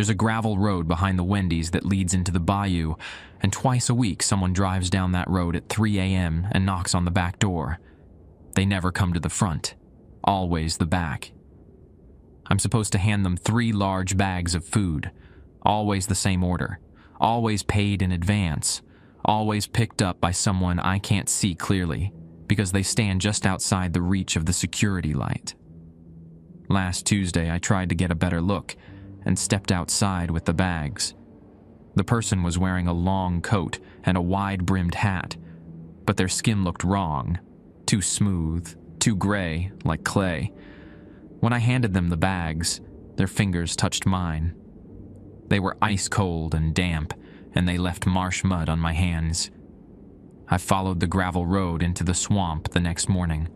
There's a gravel road behind the Wendy's that leads into the bayou, and twice a week someone drives down that road at 3 a.m. and knocks on the back door. They never come to the front, always the back. I'm supposed to hand them 3 large bags of food, always the same order, always paid in advance, always picked up by someone I can't see clearly because they stand just outside the reach of the security light. Last Tuesday, I tried to get a better look and stepped outside with the bags. The person was wearing a long coat and a wide-brimmed hat, but their skin looked wrong, too smooth, too gray, like clay. When I handed them the bags, their fingers touched mine. They were ice cold and damp, and they left marsh mud on my hands. I followed the gravel road into the swamp the next morning.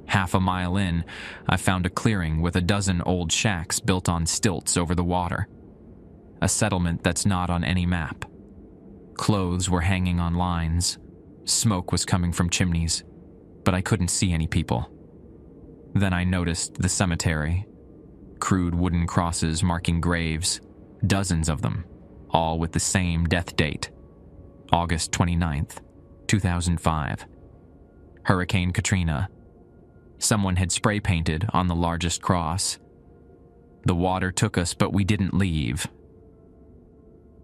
Half a mile in, I found a clearing with a dozen old shacks built on stilts over the water. A settlement that's not on any map. Clothes were hanging on lines. Smoke was coming from chimneys, but I couldn't see any people. Then I noticed the cemetery. Crude wooden crosses marking graves, dozens of them, all with the same death date, August 29th, 2005. Hurricane Katrina. Someone had spray painted on the largest cross. The water took us, but we didn't leave.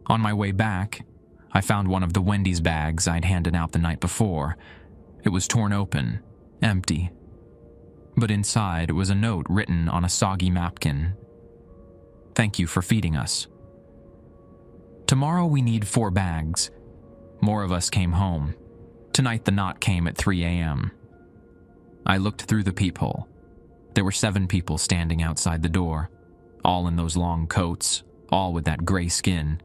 On my way back, I found one of the Wendy's bags I'd handed out the night before. It was torn open, empty. But inside was a note written on a soggy napkin. "Thank you for feeding us. Tomorrow we need 4 bags. More of us came home. Tonight the knot came at 3 a.m. I looked through the peephole. There were 7 people standing outside the door, all in those long coats, all with that gray skin.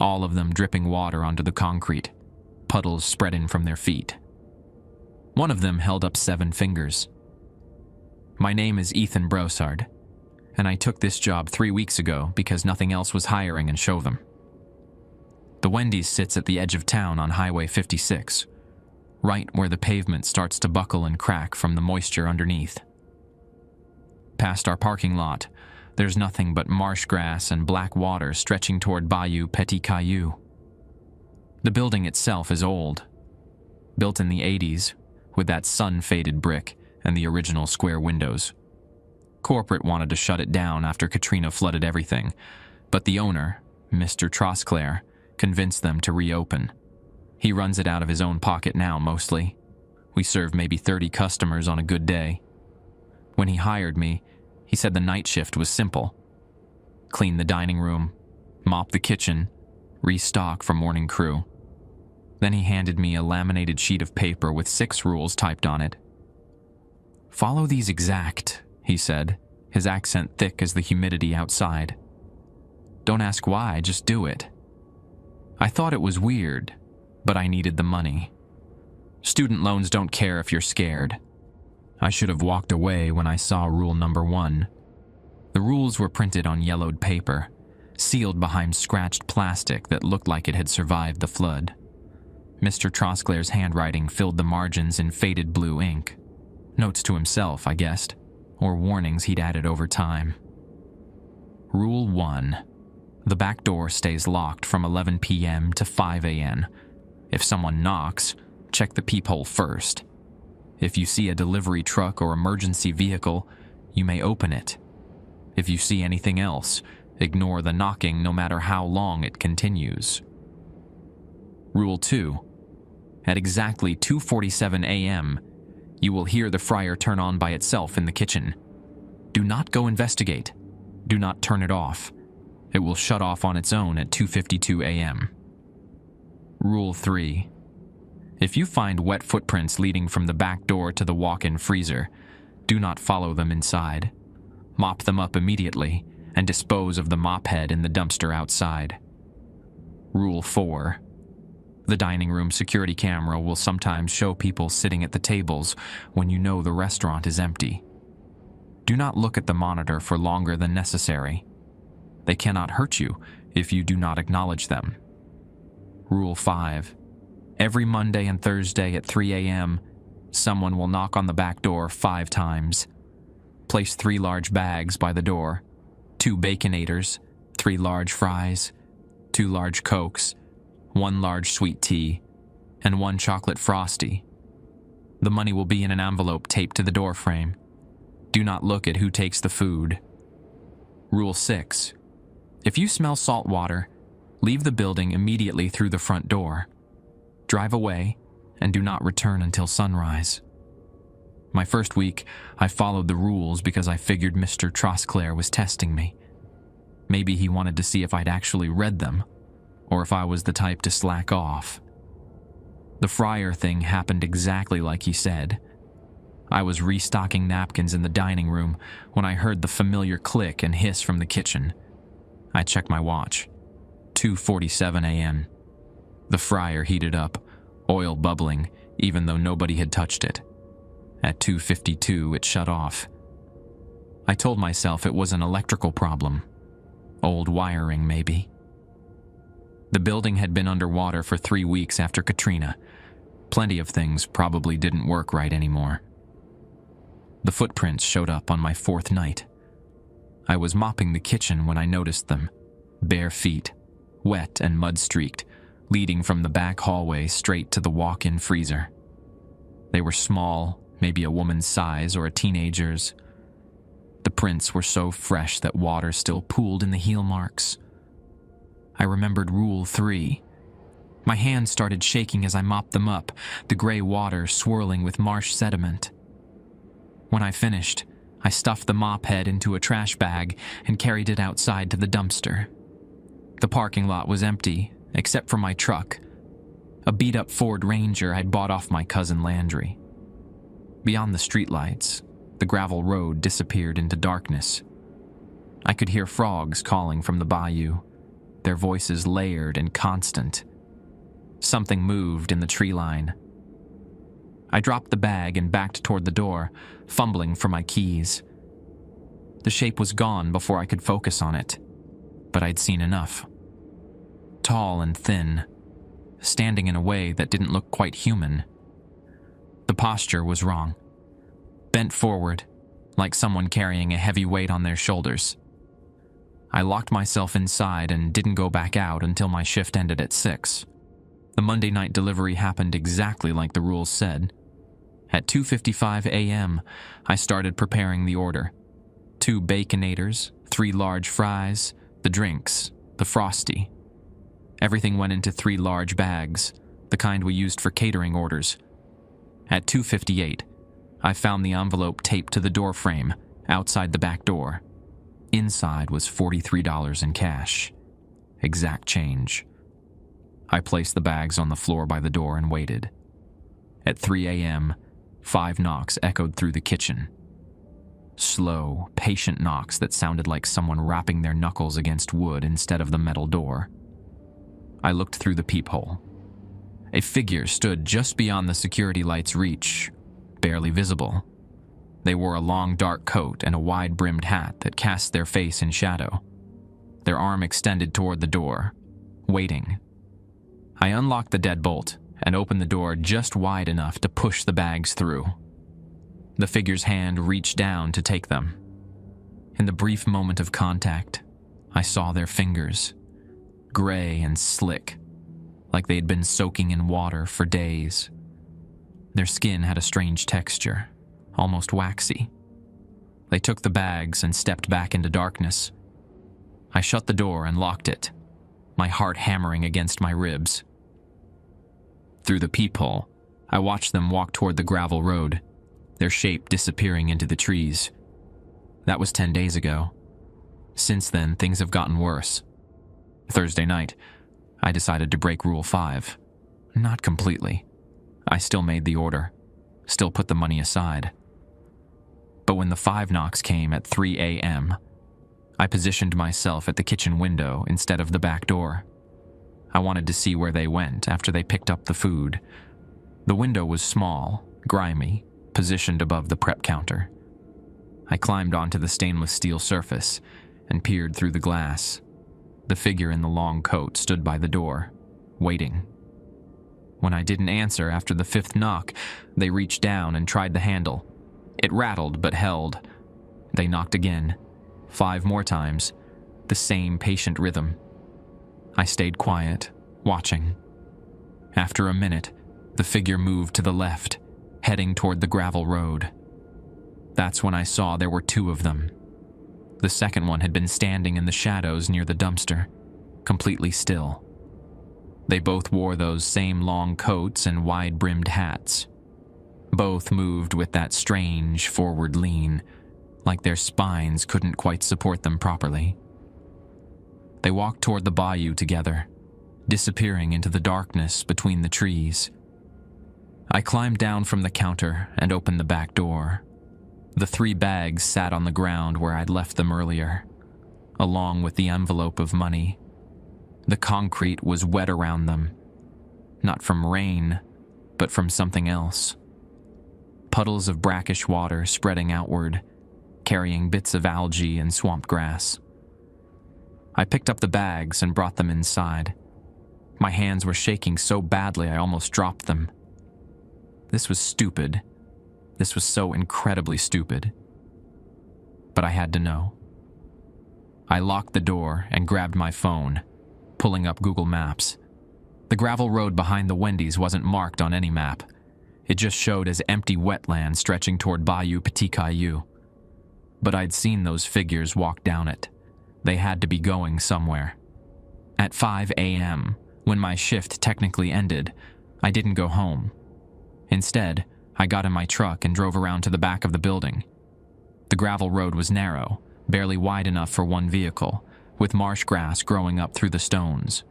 All of them dripping water onto the concrete, puddles spreading from their feet. One of them held up 7 fingers. My name is Ethan Brossard, and I took this job 3 weeks ago because nothing else was hiring in Chauvin. The Wendy's sits at the edge of town on Highway 56, right where the pavement starts to buckle and crack from the moisture underneath. Past our parking lot, there's nothing but marsh grass and black water stretching toward Bayou Petit Caillou. The building itself is old, built in the 80s, with that sun-faded brick and the original square windows. Corporate wanted to shut it down after Katrina flooded everything, but the owner, Mr. Trosclair, convinced them to reopen. He runs it out of his own pocket now, mostly. We serve maybe 30 customers on a good day. When he hired me, he said the night shift was simple. Clean the dining room, mop the kitchen, restock for morning crew. Then he handed me a laminated sheet of paper with 6 rules typed on it. "Follow these exact," he said, his accent thick as the humidity outside. "Don't ask why, just do it." I thought it was weird, but I needed the money. Student loans don't care if you're scared. I should have walked away when I saw rule number 1. The rules were printed on yellowed paper, sealed behind scratched plastic that looked like it had survived the flood. Mr. Trosclair's handwriting filled the margins in faded blue ink. Notes to himself, I guessed, or warnings he'd added over time. Rule 1. The back door stays locked from 11 p.m. to 5 a.m. If someone knocks, check the peephole first. If you see a delivery truck or emergency vehicle, you may open it. If you see anything else, ignore the knocking no matter how long it continues. Rule 2. At exactly 2:47 a.m., you will hear the fryer turn on by itself in the kitchen. Do not go investigate. Do not turn it off. It will shut off on its own at 2:52 a.m. Rule 3. If you find wet footprints leading from the back door to the walk-in freezer, do not follow them inside. Mop them up immediately and dispose of the mop head in the dumpster outside. Rule 4. The dining room security camera will sometimes show people sitting at the tables when you know the restaurant is empty. Do not look at the monitor for longer than necessary. They cannot hurt you if you do not acknowledge them. Rule 5. Every Monday and Thursday at 3 a.m., someone will knock on the back door 5 times. Place 3 large bags by the door, 2 Baconators, 3 large fries, 2 large Cokes, 1 large sweet tea, and 1 chocolate Frosty. The money will be in an envelope taped to the door frame. Do not look at who takes the food. Rule 6. If you smell salt water, leave the building immediately through the front door. Drive away and do not return until sunrise. My first week, I followed the rules because I figured Mr. Trosclair was testing me. Maybe he wanted to see if I'd actually read them, or if I was the type to slack off. The fryer thing happened exactly like he said. I was restocking napkins in the dining room when I heard the familiar click and hiss from the kitchen. I checked my watch. 2:47 a.m. The fryer heated up, oil bubbling, even though nobody had touched it. At 2:52, it shut off. I told myself it was an electrical problem. Old wiring, maybe. The building had been underwater for 3 weeks after Katrina. Plenty of things probably didn't work right anymore. The footprints showed up on my 4th night. I was mopping the kitchen when I noticed them. Bare feet, wet and mud-streaked, leading from the back hallway straight to the walk-in freezer. They were small, maybe a woman's size or a teenager's. The prints were so fresh that water still pooled in the heel marks. I remembered Rule 3. My hands started shaking as I mopped them up, the gray water swirling with marsh sediment. When I finished, I stuffed the mop head into a trash bag and carried it outside to the dumpster. The parking lot was empty, except for my truck, a beat-up Ford Ranger I'd bought off my cousin Landry. Beyond the streetlights, the gravel road disappeared into darkness. I could hear frogs calling from the bayou, their voices layered and constant. Something moved in the tree line. I dropped the bag and backed toward the door, fumbling for my keys. The shape was gone before I could focus on it, but I'd seen enough. Tall and thin, standing in a way that didn't look quite human. The posture was wrong. Bent forward, like someone carrying a heavy weight on their shoulders. I locked myself inside and didn't go back out until my shift ended at 6. The Monday night delivery happened exactly like the rules said. At 2:55 a.m., I started preparing the order. 2 Baconators, 3 large fries, the drinks, the Frosty. Everything went into 3 large bags, the kind we used for catering orders. At 2:58, I found the envelope taped to the door frame, outside the back door. Inside was $43 in cash. Exact change. I placed the bags on the floor by the door and waited. At 3 a.m., 5 knocks echoed through the kitchen. Slow, patient knocks that sounded like someone rapping their knuckles against wood instead of the metal door. I looked through the peephole. A figure stood just beyond the security light's reach, barely visible. They wore a long dark coat and a wide-brimmed hat that cast their face in shadow. Their arm extended toward the door, waiting. I unlocked the deadbolt and opened the door just wide enough to push the bags through. The figure's hand reached down to take them. In the brief moment of contact, I saw their fingers, gray and slick, like they'd been soaking in water for days. Their skin had a strange texture, almost waxy. They took the bags and stepped back into darkness. I shut the door and locked it, my heart hammering against my ribs. Through the peephole, I watched them walk toward the gravel road, their shape disappearing into the trees. That was 10 days ago. Since then, things have gotten worse. Thursday night, I decided to break Rule 5. Not completely. I still made the order, still put the money aside. But when the 5 knocks came at 3 a.m., I positioned myself at the kitchen window instead of the back door. I wanted to see where they went after they picked up the food. The window was small, grimy, positioned above the prep counter. I climbed onto the stainless steel surface and peered through the glass. The figure in the long coat stood by the door, waiting. When I didn't answer after the 5th knock, they reached down and tried the handle. It rattled but held. They knocked again, 5 more times, the same patient rhythm. I stayed quiet, watching. After a minute, the figure moved to the left, heading toward the gravel road. That's when I saw there were two of them. The second one had been standing in the shadows near the dumpster, completely still. They both wore those same long coats and wide-brimmed hats. Both moved with that strange forward lean, like their spines couldn't quite support them properly. They walked toward the bayou together, disappearing into the darkness between the trees. I climbed down from the counter and opened the back door. The 3 bags sat on the ground where I'd left them earlier, along with the envelope of money. The concrete was wet around them, not from rain, but from something else. Puddles of brackish water spreading outward, carrying bits of algae and swamp grass. I picked up the bags and brought them inside. My hands were shaking so badly I almost dropped them. This was stupid. This was so incredibly stupid. But I had to know. I locked the door and grabbed my phone, pulling up Google Maps. The gravel road behind the Wendy's wasn't marked on any map. It just showed as empty wetland stretching toward Bayou Petit Caillou. But I'd seen those figures walk down it. They had to be going somewhere. At 5 a.m., when my shift technically ended, I didn't go home. Instead, I got in my truck and drove around to the back of the building. The gravel road was narrow, barely wide enough for one vehicle, with marsh grass growing up through the stones.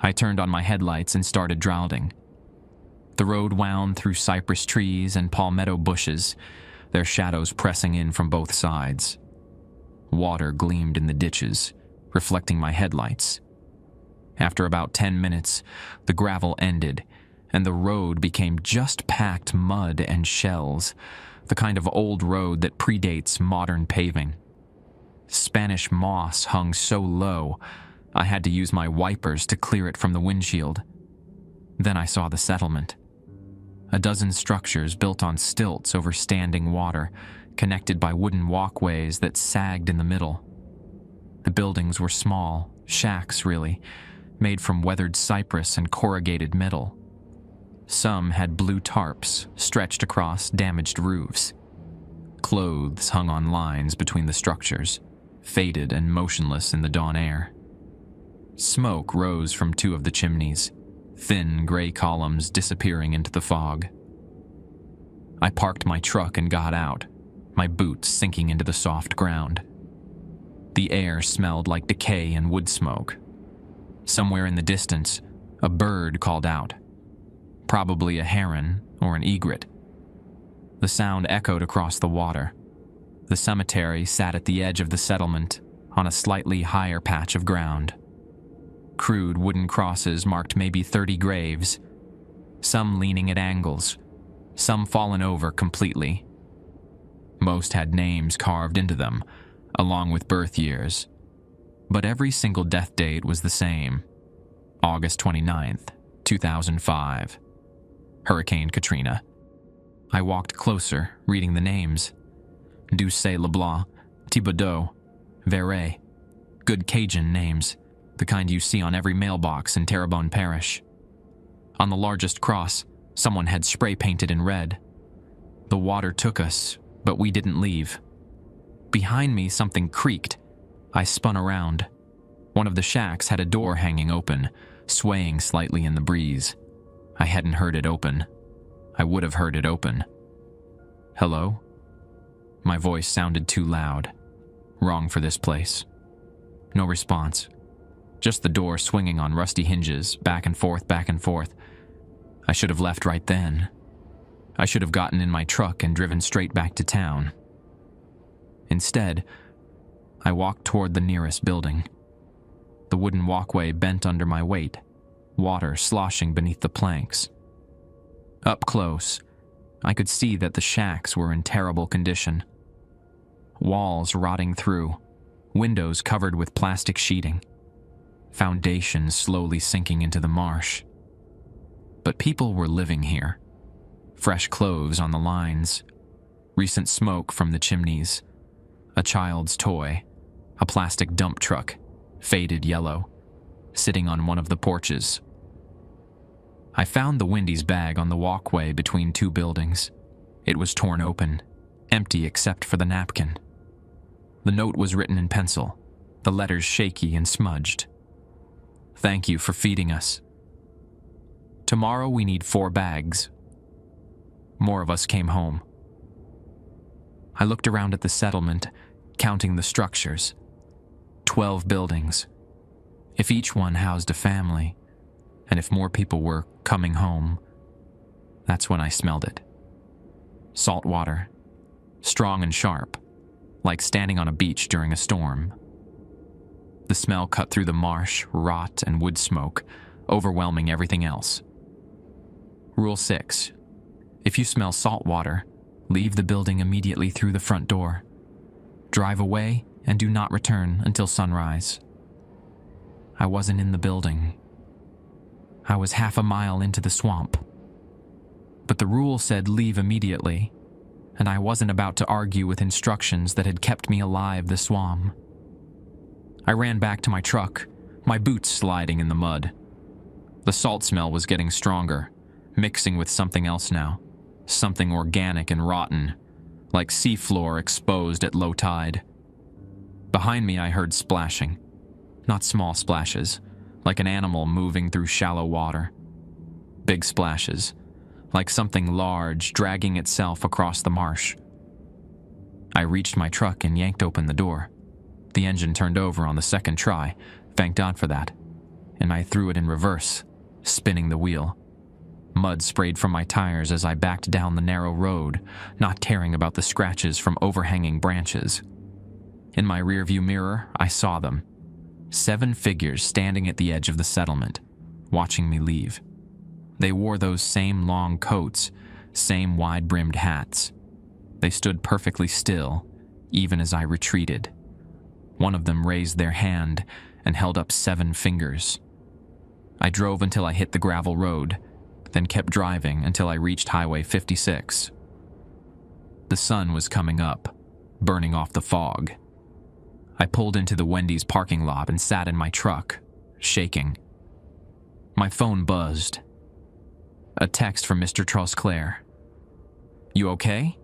I turned on my headlights and started driving. The road wound through cypress trees and palmetto bushes, their shadows pressing in from both sides. Water gleamed in the ditches, reflecting my headlights. After about 10 minutes, the gravel ended, and the road became just packed mud and shells, the kind of old road that predates modern paving. Spanish moss hung so low, I had to use my wipers to clear it from the windshield. Then I saw the settlement. A dozen structures built on stilts over standing water, connected by wooden walkways that sagged in the middle. The buildings were small, shacks really, made from weathered cypress and corrugated metal. Some had blue tarps stretched across damaged roofs. Clothes hung on lines between the structures, faded and motionless in the dawn air. Smoke rose from 2 of the chimneys, thin gray columns disappearing into the fog. I parked my truck and got out, my boots sinking into the soft ground. The air smelled like decay and wood smoke. Somewhere in the distance, a bird called out. Probably a heron or an egret. The sound echoed across the water. The cemetery sat at the edge of the settlement on a slightly higher patch of ground. Crude wooden crosses marked maybe 30 graves, some leaning at angles, some fallen over completely. Most had names carved into them, along with birth years. But every single death date was the same. August 29th, 2005. Hurricane Katrina. I walked closer, reading the names. Doucet LeBlanc, Thibodeau, Verret. Good Cajun names, the kind you see on every mailbox in Terrebonne Parish. On the largest cross, someone had spray painted in red. The water took us, but we didn't leave. Behind me, something creaked. I spun around. One of the shacks had a door hanging open, swaying slightly in the breeze. I hadn't heard it open. I would have heard it open. Hello? My voice sounded too loud. Wrong for this place. No response. Just the door swinging on rusty hinges, back and forth, back and forth. I should have left right then. I should have gotten in my truck and driven straight back to town. Instead, I walked toward the nearest building. The wooden walkway bent under my weight, water sloshing beneath the planks. Up close, I could see that the shacks were in terrible condition. Walls rotting through, windows covered with plastic sheeting, foundations slowly sinking into the marsh. But people were living here. Fresh clothes on the lines, recent smoke from the chimneys, a child's toy, a plastic dump truck, faded yellow, sitting on one of the porches. I found the Wendy's bag on the walkway between two buildings. It was torn open, empty except for the napkin. The note was written in pencil, the letters shaky and smudged. "Thank you for feeding us. Tomorrow we need 4 bags." More of us came home. I looked around at the settlement, counting the structures. 12 buildings. If each one housed a family, and if more people were coming home, that's when I smelled it. Salt water, strong and sharp, like standing on a beach during a storm. The smell cut through the marsh, rot, and wood smoke, overwhelming everything else. Rule 6. If you smell salt water, leave the building immediately through the front door. Drive away and do not return until sunrise. I wasn't in the building. I was half a mile into the swamp. But the rule said leave immediately, and I wasn't about to argue with instructions that had kept me alive this swam. I ran back to my truck, my boots sliding in the mud. The salt smell was getting stronger, mixing with something else now, something organic and rotten, like seafloor exposed at low tide. Behind me I heard splashing, not small splashes, like an animal moving through shallow water. Big splashes, like something large dragging itself across the marsh. I reached my truck and yanked open the door. The engine turned over on the second try, thank God for that, and I threw it in reverse, spinning the wheel. Mud sprayed from my tires as I backed down the narrow road, not caring about the scratches from overhanging branches. In my rearview mirror, I saw them. 7 figures standing at the edge of the settlement, watching me leave. They wore those same long coats, same wide-brimmed hats. They stood perfectly still, even as I retreated. One of them raised their hand and held up 7 fingers. I drove until I hit the gravel road, then kept driving until I reached Highway 56. The sun was coming up, burning off the fog. I pulled into the Wendy's parking lot and sat in my truck, shaking. My phone buzzed. A text from Mr. Trosclair. "You okay?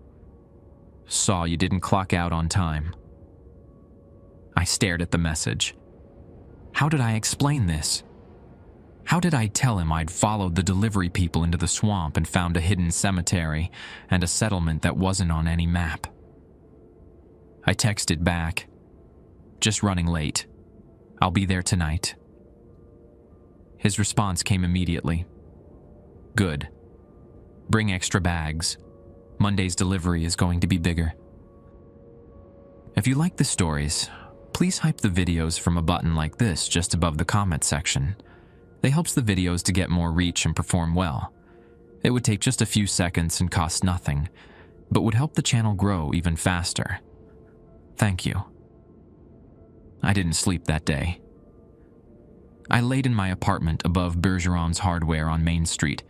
Saw you didn't clock out on time." I stared at the message. How did I explain this? How did I tell him I'd followed the delivery people into the swamp and found a hidden cemetery and a settlement that wasn't on any map? I texted back, "Just running late. I'll be there tonight." His response came immediately. "Good. Bring extra bags. Monday's delivery is going to be bigger." If you like the stories, please hype the videos from a button like this just above the comment section. They helps the videos to get more reach and perform well. It would take just a few seconds and cost nothing, but would help the channel grow even faster. Thank you. I didn't sleep that day. I laid in my apartment above Bergeron's Hardware on Main Street,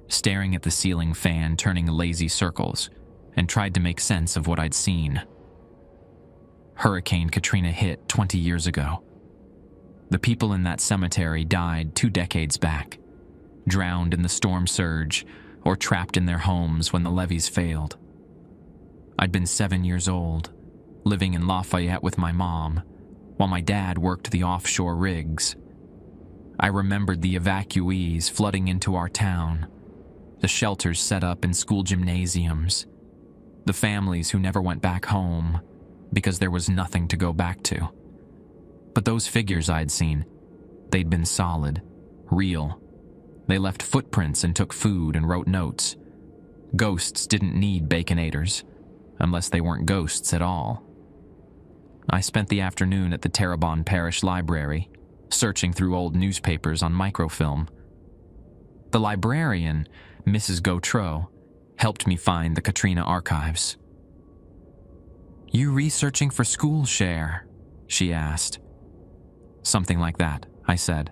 staring at the ceiling fan turning lazy circles, and tried to make sense of what I'd seen. Hurricane Katrina hit 20 years ago. The people in that cemetery died 2 decades back, drowned in the storm surge or trapped in their homes when the levees failed. I'd been 7 years old, living in Lafayette with my mom, while my dad worked the offshore rigs. I remembered the evacuees flooding into our town, the shelters set up in school gymnasiums, the families who never went back home because there was nothing to go back to. But those figures I'd seen, they'd been solid, real. They left footprints and took food and wrote notes. Ghosts didn't need baconators, unless they weren't ghosts at all. I spent the afternoon at the Terrebonne Parish Library, searching through old newspapers on microfilm. The librarian, Mrs. Gautreau, helped me find the Katrina archives. "You researching for school share?" she asked. "Something like that," I said.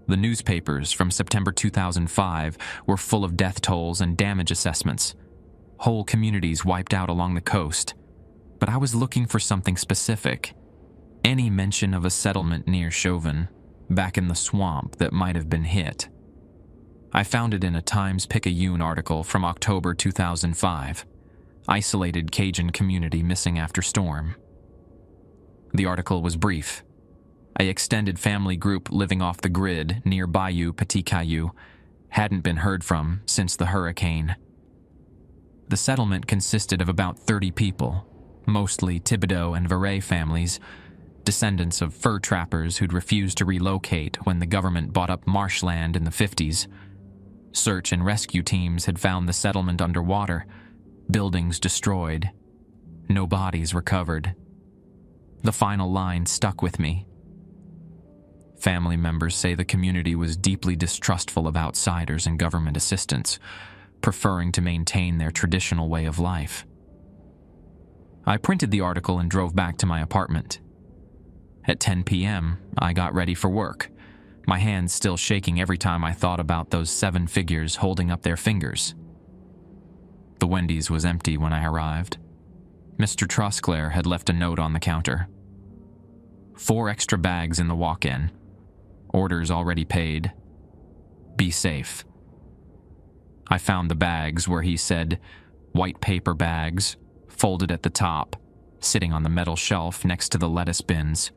The newspapers from September 2005 were full of death tolls and damage assessments. Whole communities wiped out along the coast. But I was looking for something specific. Any mention of a settlement near Chauvin, back in the swamp that might have been hit. I found it in a Times-Picayune article from October 2005, Isolated Cajun Community Missing After Storm. The article was brief. A extended family group living off the grid near Bayou Petit Caillou hadn't been heard from since the hurricane. The settlement consisted of about 30 people, mostly Thibodeau and Varay families, descendants of fur trappers who'd refused to relocate when the government bought up marshland in the 50s. Search and rescue teams had found the settlement underwater, buildings destroyed, no bodies recovered. The final line stuck with me. Family members say the community was deeply distrustful of outsiders and government assistance, preferring to maintain their traditional way of life. I printed the article and drove back to my apartment. At 10 p.m., I got ready for work, my hands still shaking every time I thought about those 7 figures holding up their fingers. The Wendy's was empty when I arrived. Mr. Trosclair had left a note on the counter. 4 extra bags in the walk-in. Orders already paid. Be safe. I found the bags where he said, white paper bags, folded at the top, sitting on the metal shelf next to the lettuce bins.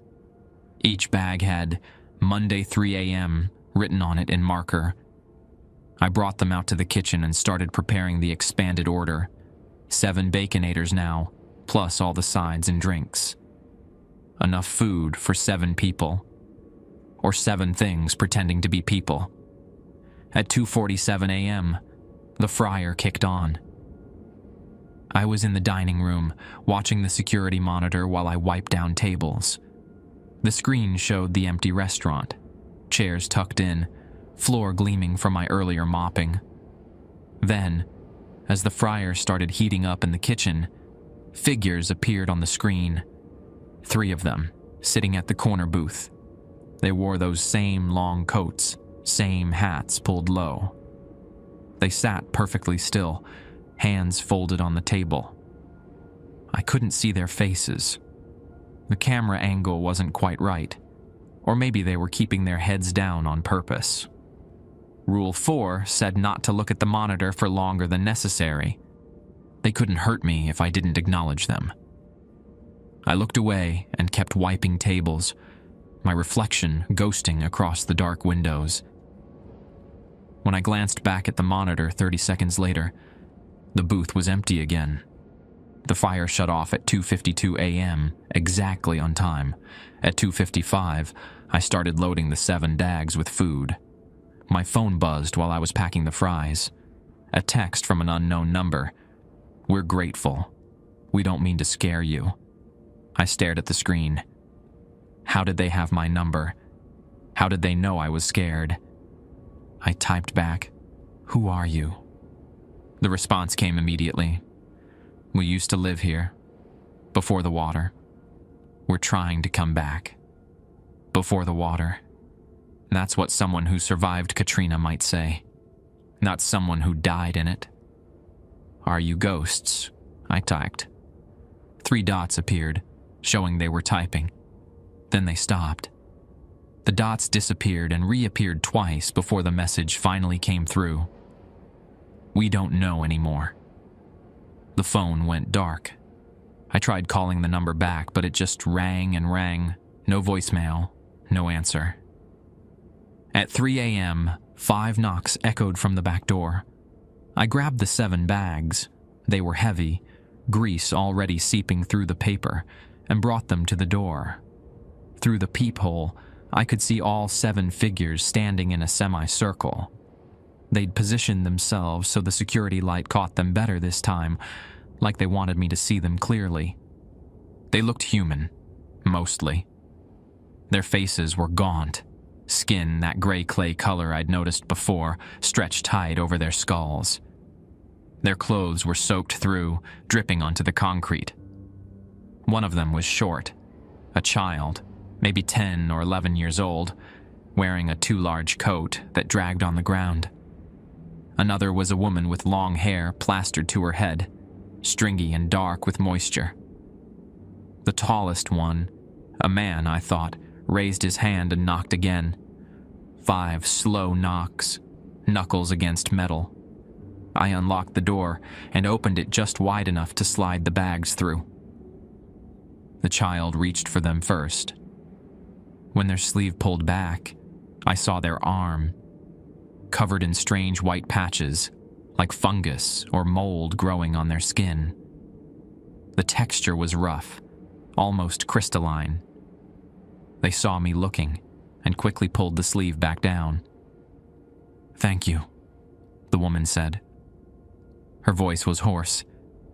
Each bag had Monday 3 a.m. written on it in marker. I brought them out to the kitchen and started preparing the expanded order. 7 Baconators now, plus all the sides and drinks. Enough food for 7 people. Or 7 things pretending to be people. At 2:47 a.m., the fryer kicked on. I was in the dining room, watching the security monitor while I wiped down tables. The screen showed the empty restaurant, chairs tucked in, floor gleaming from my earlier mopping. Then, as the fryer started heating up in the kitchen, figures appeared on the screen. 3 of them, sitting at the corner booth. They wore those same long coats, same hats pulled low. They sat perfectly still, hands folded on the table. I couldn't see their faces. The camera angle wasn't quite right, or maybe they were keeping their heads down on purpose. Rule 4 said not to look at the monitor for longer than necessary. They couldn't hurt me if I didn't acknowledge them. I looked away and kept wiping tables, my reflection ghosting across the dark windows. When I glanced back at the monitor 30 seconds later, the booth was empty again. The fire shut off at 2:52 a.m., exactly on time. At 2:55, I started loading the 7 dags with food. My phone buzzed while I was packing the fries. A text from an unknown number. "We're grateful. We don't mean to scare you." I stared at the screen. How did they have my number? How did they know I was scared? I typed back, "Who are you?" The response came immediately. "We used to live here. Before the water. We're trying to come back." Before the water. That's what someone who survived Katrina might say. Not someone who died in it. "Are you ghosts?" I typed. 3 dots appeared, showing they were typing. Then they stopped. The dots disappeared and reappeared twice before the message finally came through. "We don't know anymore." The phone went dark. I tried calling the number back, but it just rang and rang. No voicemail, no answer. At 3 a.m., 5 knocks echoed from the back door. I grabbed the 7 bags. They were heavy, grease already seeping through the paper, and brought them to the door. Through the peephole, I could see all 7 figures standing in a semicircle. They'd positioned themselves so the security light caught them better this time, like they wanted me to see them clearly. They looked human, mostly. Their faces were gaunt, skin that gray clay color I'd noticed before, stretched tight over their skulls. Their clothes were soaked through, dripping onto the concrete. One of them was short, a child, maybe 10 or 11 years old, wearing a too large coat that dragged on the ground. Another was a woman with long hair plastered to her head, stringy and dark with moisture. The tallest one, A man, I thought, raised his hand and knocked again. 5 slow knocks, knuckles against metal. I unlocked the door and opened it just wide enough to slide the bags through. The child reached for them first. When their sleeve pulled back, I saw their arm, covered in strange white patches, like fungus or mold growing on their skin. The texture was rough, almost crystalline. They saw me looking and quickly pulled the sleeve back down. "Thank you," the woman said. Her voice was hoarse,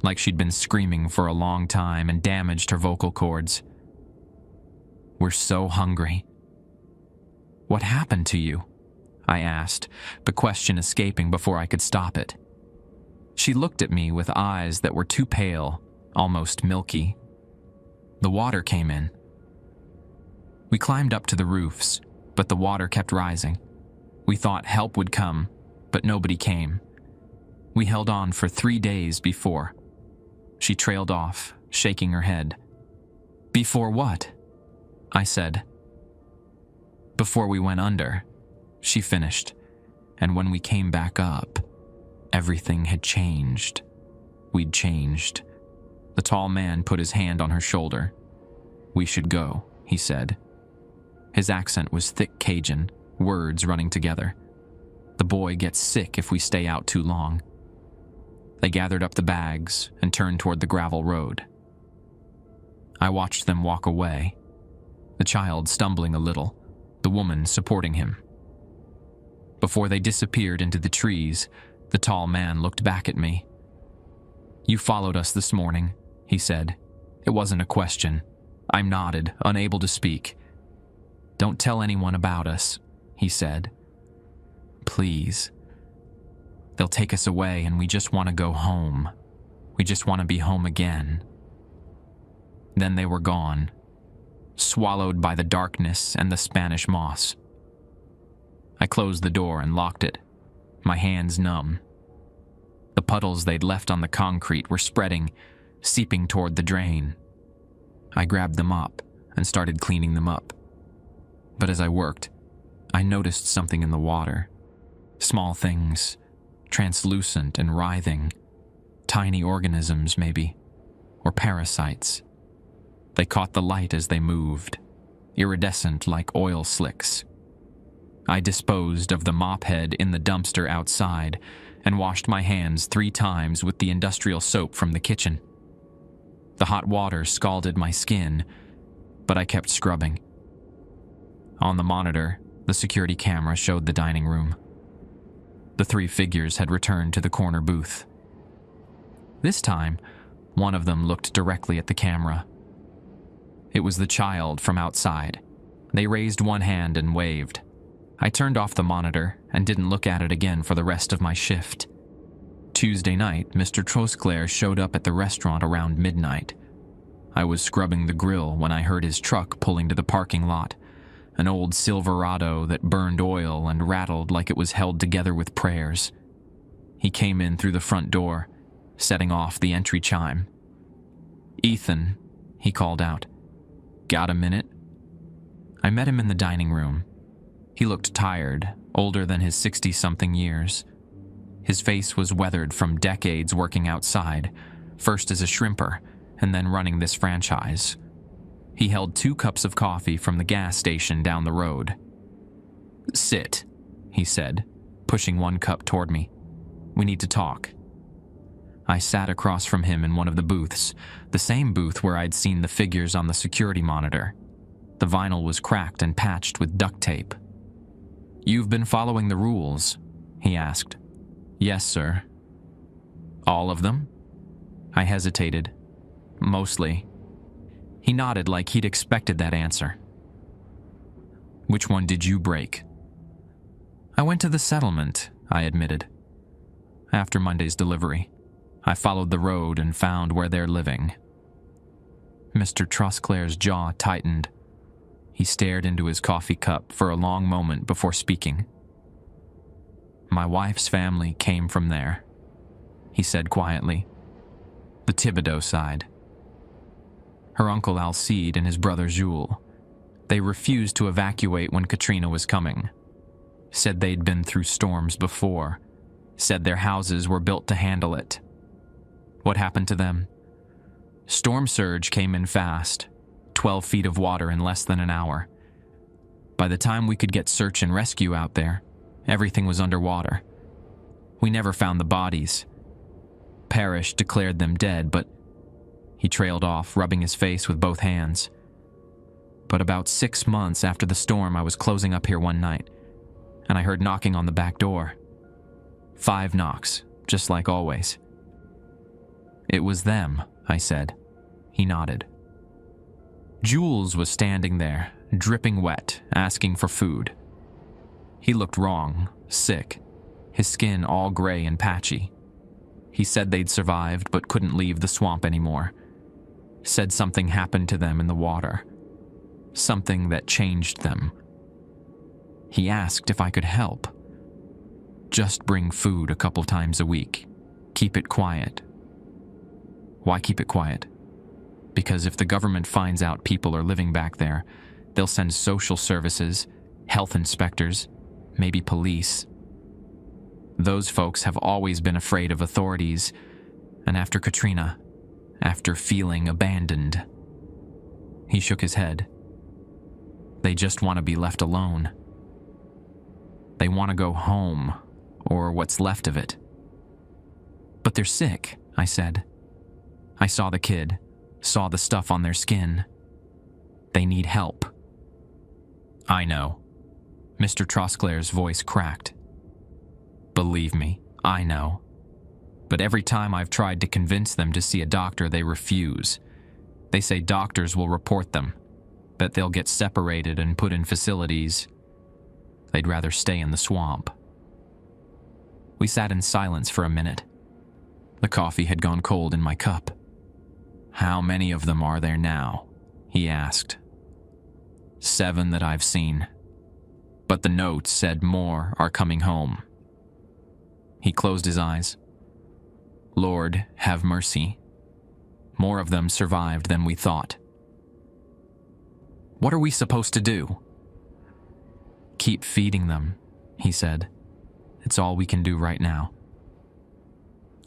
like she'd been screaming for a long time and damaged her vocal cords. "We're so hungry." "What happened to you?" I asked, the question escaping before I could stop it. She looked at me with eyes that were too pale, almost milky. "The water came in." We climbed up to the roofs, but the water kept rising. We thought help would come, but nobody came. We held on for 3 days before. She trailed off, shaking her head. "Before what?" I said. "Before we went under," she finished, "and when we came back up, everything had changed. We'd changed." The tall man put his hand on her shoulder. "We should go," he said. His accent was thick Cajun, words running together. "The boy gets sick if we stay out too long." They gathered up the bags and turned toward the gravel road. I watched them walk away, the child stumbling a little, the woman supporting him. Before they disappeared into the trees, the tall man looked back at me. "You followed us this morning," he said. It wasn't a question. I nodded, unable to speak. "Don't tell anyone about us," he said. "Please. They'll take us away and we just want to go home. We just want to be home again." Then they were gone, swallowed by the darkness and the Spanish moss. I closed the door and locked it, my hands numb. The puddles they'd left on the concrete were spreading, seeping toward the drain. I grabbed them up and started cleaning them up. But as I worked, I noticed something in the water. Small things, translucent and writhing. Tiny organisms, maybe, or parasites. They caught the light as they moved, iridescent like oil slicks. I disposed of the mop head in the dumpster outside and washed my hands 3 times with the industrial soap from the kitchen. The hot water scalded my skin, but I kept scrubbing. On the monitor, the security camera showed the dining room. The 3 figures had returned to the corner booth. This time, one of them looked directly at the camera. It was the child from outside. They raised one hand and waved. I turned off the monitor and didn't look at it again for the rest of my shift. Tuesday night, Mr. Trosclair showed up at the restaurant around midnight. I was scrubbing the grill when I heard his truck pulling to the parking lot, an old Silverado that burned oil and rattled like it was held together with prayers. He came in through the front door, setting off the entry chime. "Ethan," he called out. "Got a minute?" I met him in the dining room. He looked tired, older than his 60-something years. His face was weathered from decades working outside, first as a shrimper and then running this franchise. He held 2 cups of coffee from the gas station down the road. "Sit," he said, pushing 1 cup toward me. "We need to talk." I sat across from him in one of the booths, the same booth where I'd seen the figures on the security monitor. The vinyl was cracked and patched with duct tape. "You've been following the rules?" he asked. "Yes, sir." "All of them?" I hesitated. "Mostly." He nodded like he'd expected that answer. "Which one did you break?" "I went to the settlement," I admitted. "After Monday's delivery. I followed the road and found where they're living." Mr. Trosclair's jaw tightened. He stared into his coffee cup for a long moment before speaking. "My wife's family came from there," he said quietly. "The Thibodeau side." her uncle Alcide and his brother Jules. They refused to evacuate when Katrina was coming. Said they'd been through storms before. Said their houses were built to handle it. What happened to them? Storm surge came in fast, 12 feet of water in less than an hour. By the time we could get search and rescue out there, everything was underwater. We never found the bodies. Parrish declared them dead, but he trailed off, rubbing his face with both hands. But about 6 months after the storm, I was closing up here one night, and I heard knocking on the back door. 5 knocks, just like always. "It was them," I said. He nodded. Jules was standing there, dripping wet, asking for food. He looked wrong, sick, his skin all gray and patchy. He said they'd survived but couldn't leave the swamp anymore. Said something happened to them in the water. Something that changed them. He asked if I could help. Just bring food a couple times a week. Keep it quiet. Why keep it quiet? Because if the government finds out people are living back there, they'll send social services, health inspectors, maybe police. Those folks have always been afraid of authorities, and after Katrina, after feeling abandoned. He shook his head. They just want to be left alone. They want to go home, or what's left of it. But they're sick, I said. I saw the kid, saw the stuff on their skin. They need help. I know. Mr. Trosclair's voice cracked. Believe me, I know. But every time I've tried to convince them to see a doctor, they refuse. They say doctors will report them, that they'll get separated and put in facilities. They'd rather stay in the swamp. We sat in silence for a minute. The coffee had gone cold in my cup. How many of them are there now? He asked. 7 that I've seen. But the notes said more are coming home. He closed his eyes. Lord, have mercy. More of them survived than we thought. What are we supposed to do? Keep feeding them, he said. It's all we can do right now.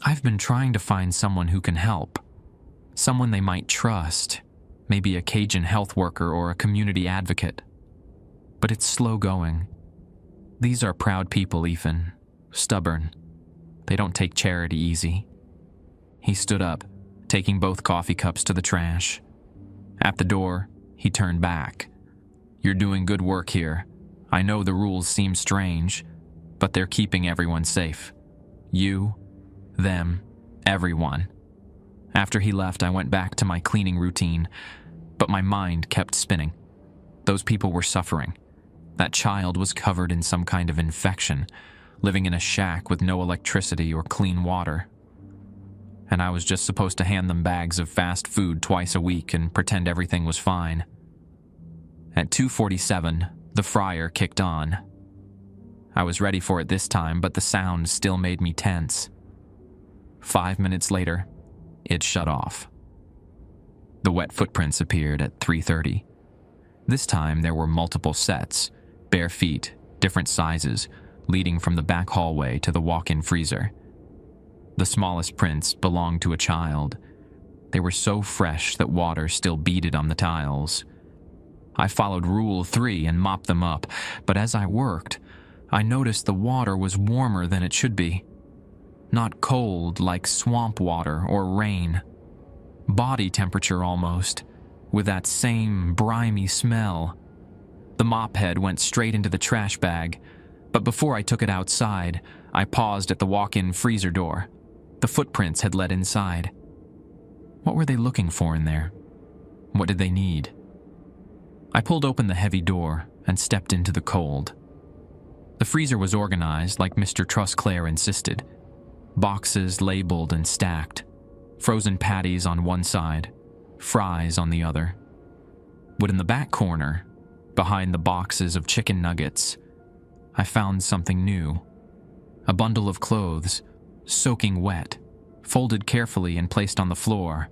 I've been trying to find someone who can help. Someone they might trust. Maybe a Cajun health worker or a community advocate. But it's slow going. These are proud people, Ethan. Stubborn. They don't take charity easy. He stood up, taking both coffee cups to the trash. At the door, he turned back. You're doing good work here. I know the rules seem strange, but they're keeping everyone safe. You, them, everyone. After he left, I went back to my cleaning routine, but my mind kept spinning. Those people were suffering. That child was covered in some kind of infection, living in a shack with no electricity or clean water. And I was just supposed to hand them bags of fast food twice a week and pretend everything was fine. At 2:47, the fryer kicked on. I was ready for it this time, but the sound still made me tense. 5 minutes later, it shut off. The wet footprints appeared at 3:30. This time there were multiple sets, bare feet, different sizes, leading from the back hallway to the walk-in freezer. The smallest prints belonged to a child. They were so fresh that water still beaded on the tiles. I followed Rule 3 and mopped them up, but as I worked, I noticed the water was warmer than it should be. Not cold like swamp water or rain. Body temperature almost, with that same briny smell. The mop head went straight into the trash bag, but before I took it outside, I paused at the walk-in freezer door. The footprints had led inside. What were they looking for in there? What did they need? I pulled open the heavy door and stepped into the cold. The freezer was organized like Mr. Trosclair insisted. Boxes labeled and stacked. Frozen patties on one side, fries on the other. But in the back corner, behind the boxes of chicken nuggets, I found something new. A bundle of clothes, soaking wet, folded carefully and placed on the floor.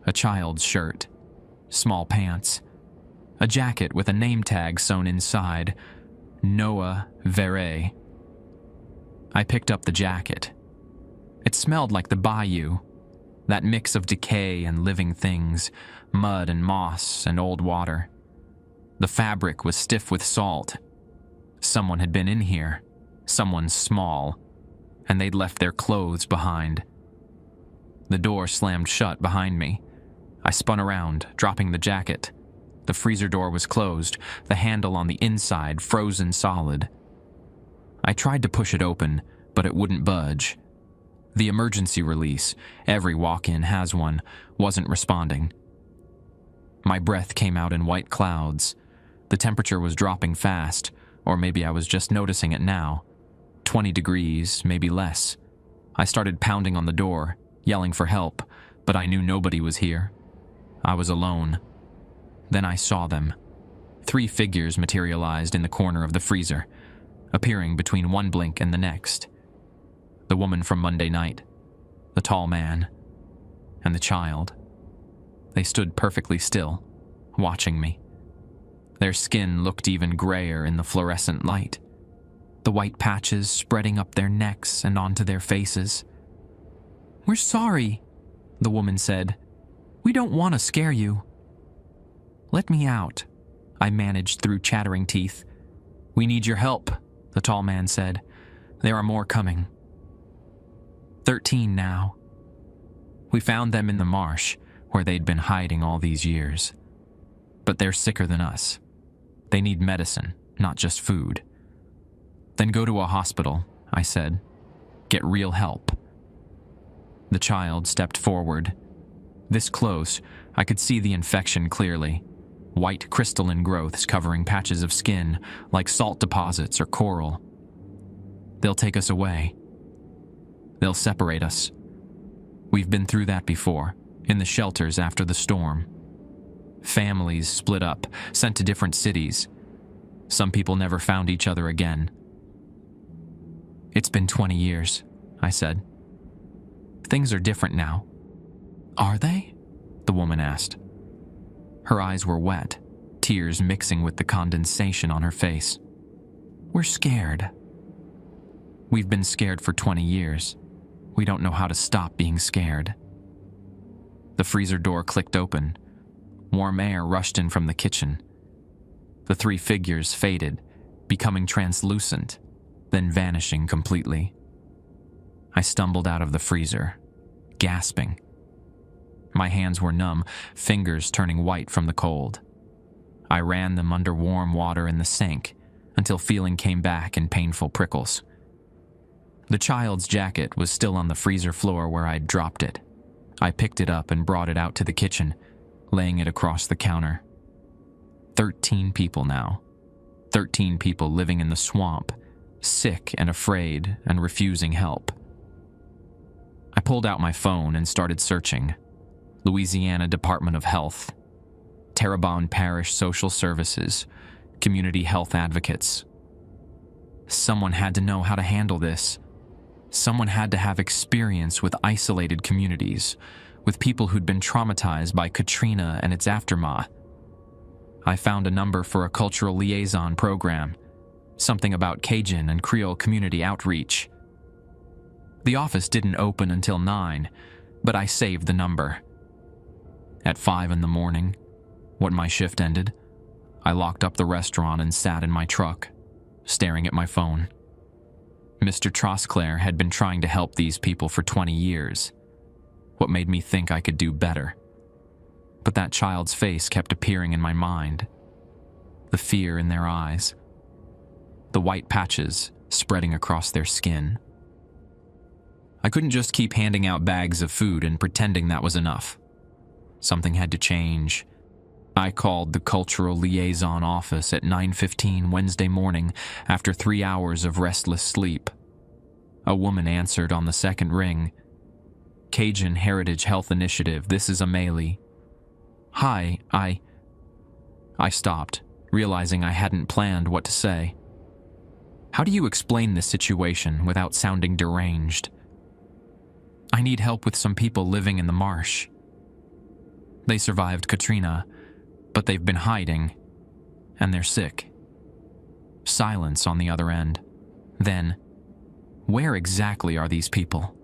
A child's shirt. small pants, a jacket with a name tag sewn inside, Noah Vere. I picked up the jacket. It smelled like the bayou, that mix of decay and living things, mud and moss and old water. The fabric was stiff with salt. Someone had been in here, someone small, and they'd left their clothes behind. The door slammed shut behind me. I spun around, dropping the jacket. The freezer door was closed, the handle on the inside frozen solid. I tried to push it open, but it wouldn't budge. The emergency release, every walk-in has one, wasn't responding. My breath came out in white clouds. The temperature was dropping fast, or maybe I was just noticing it now. 20 degrees, maybe less. I started pounding on the door, yelling for help, but I knew nobody was here. I was alone. Then I saw them. 3 figures materialized in the corner of the freezer, appearing between one blink and the next. The woman from Monday night, the tall man, and the child. They stood perfectly still, watching me. Their skin looked even grayer in the fluorescent light, the white patches spreading up their necks and onto their faces. "We're sorry," the woman said. "We don't want to scare you." "Let me out," I managed through chattering teeth. "We need your help," the tall man said. "There are more coming." 13 now. We found them in the marsh, where they'd been hiding all these years. But they're sicker than us. They need medicine, not just food. "Then go to a hospital," I said. "Get real help." The child stepped forward. This close, I could see the infection clearly. White crystalline growths covering patches of skin, like salt deposits or coral. "They'll take us away. They'll separate us. We've been through that before, in the shelters after the storm. Families split up, sent to different cities. Some people never found each other again." "It's been 20 years, I said. "Things are different now." "Are they?" the woman asked. Her eyes were wet, tears mixing with the condensation on her face. "We're scared." "We've been scared for 20 years. We don't know how to stop being scared." The freezer door clicked open. Warm air rushed in from the kitchen. The 3 figures faded, becoming translucent, then vanishing completely. I stumbled out of the freezer, gasping. My hands were numb, fingers turning white from the cold. I ran them under warm water in the sink until feeling came back in painful prickles. The child's jacket was still on the freezer floor where I'd dropped it. I picked it up and brought it out to the kitchen, laying it across the counter. 13 people now. 13 people living in the swamp, sick and afraid and refusing help. I pulled out my phone and started searching. Louisiana Department of Health, Terrebonne Parish Social Services, Community Health Advocates. Someone had to know how to handle this. Someone had to have experience with isolated communities, with people who'd been traumatized by Katrina and its aftermath. I found a number for a cultural liaison program, something about Cajun and Creole community outreach. The office didn't open until 9, but I saved the number. At 5 in the morning, when my shift ended, I locked up the restaurant and sat in my truck, staring at my phone. Mr. Trosclair had been trying to help these people for 20 years. What made me think I could do better? But that child's face kept appearing in my mind. The fear in their eyes. The white patches spreading across their skin. I couldn't just keep handing out bags of food and pretending that was enough. Something had to change. I called the cultural liaison office at 9:15 Wednesday morning after 3 hours of restless sleep. A woman answered on the second ring. "Cajun Heritage Health Initiative, this is Amelie." "Hi, I stopped, realizing I hadn't planned what to say. "How do you explain this situation without sounding deranged?" "I need help with some people living in the marsh. They survived Katrina, but they've been hiding, and they're sick. Silence on the other end. Then, where exactly are these people?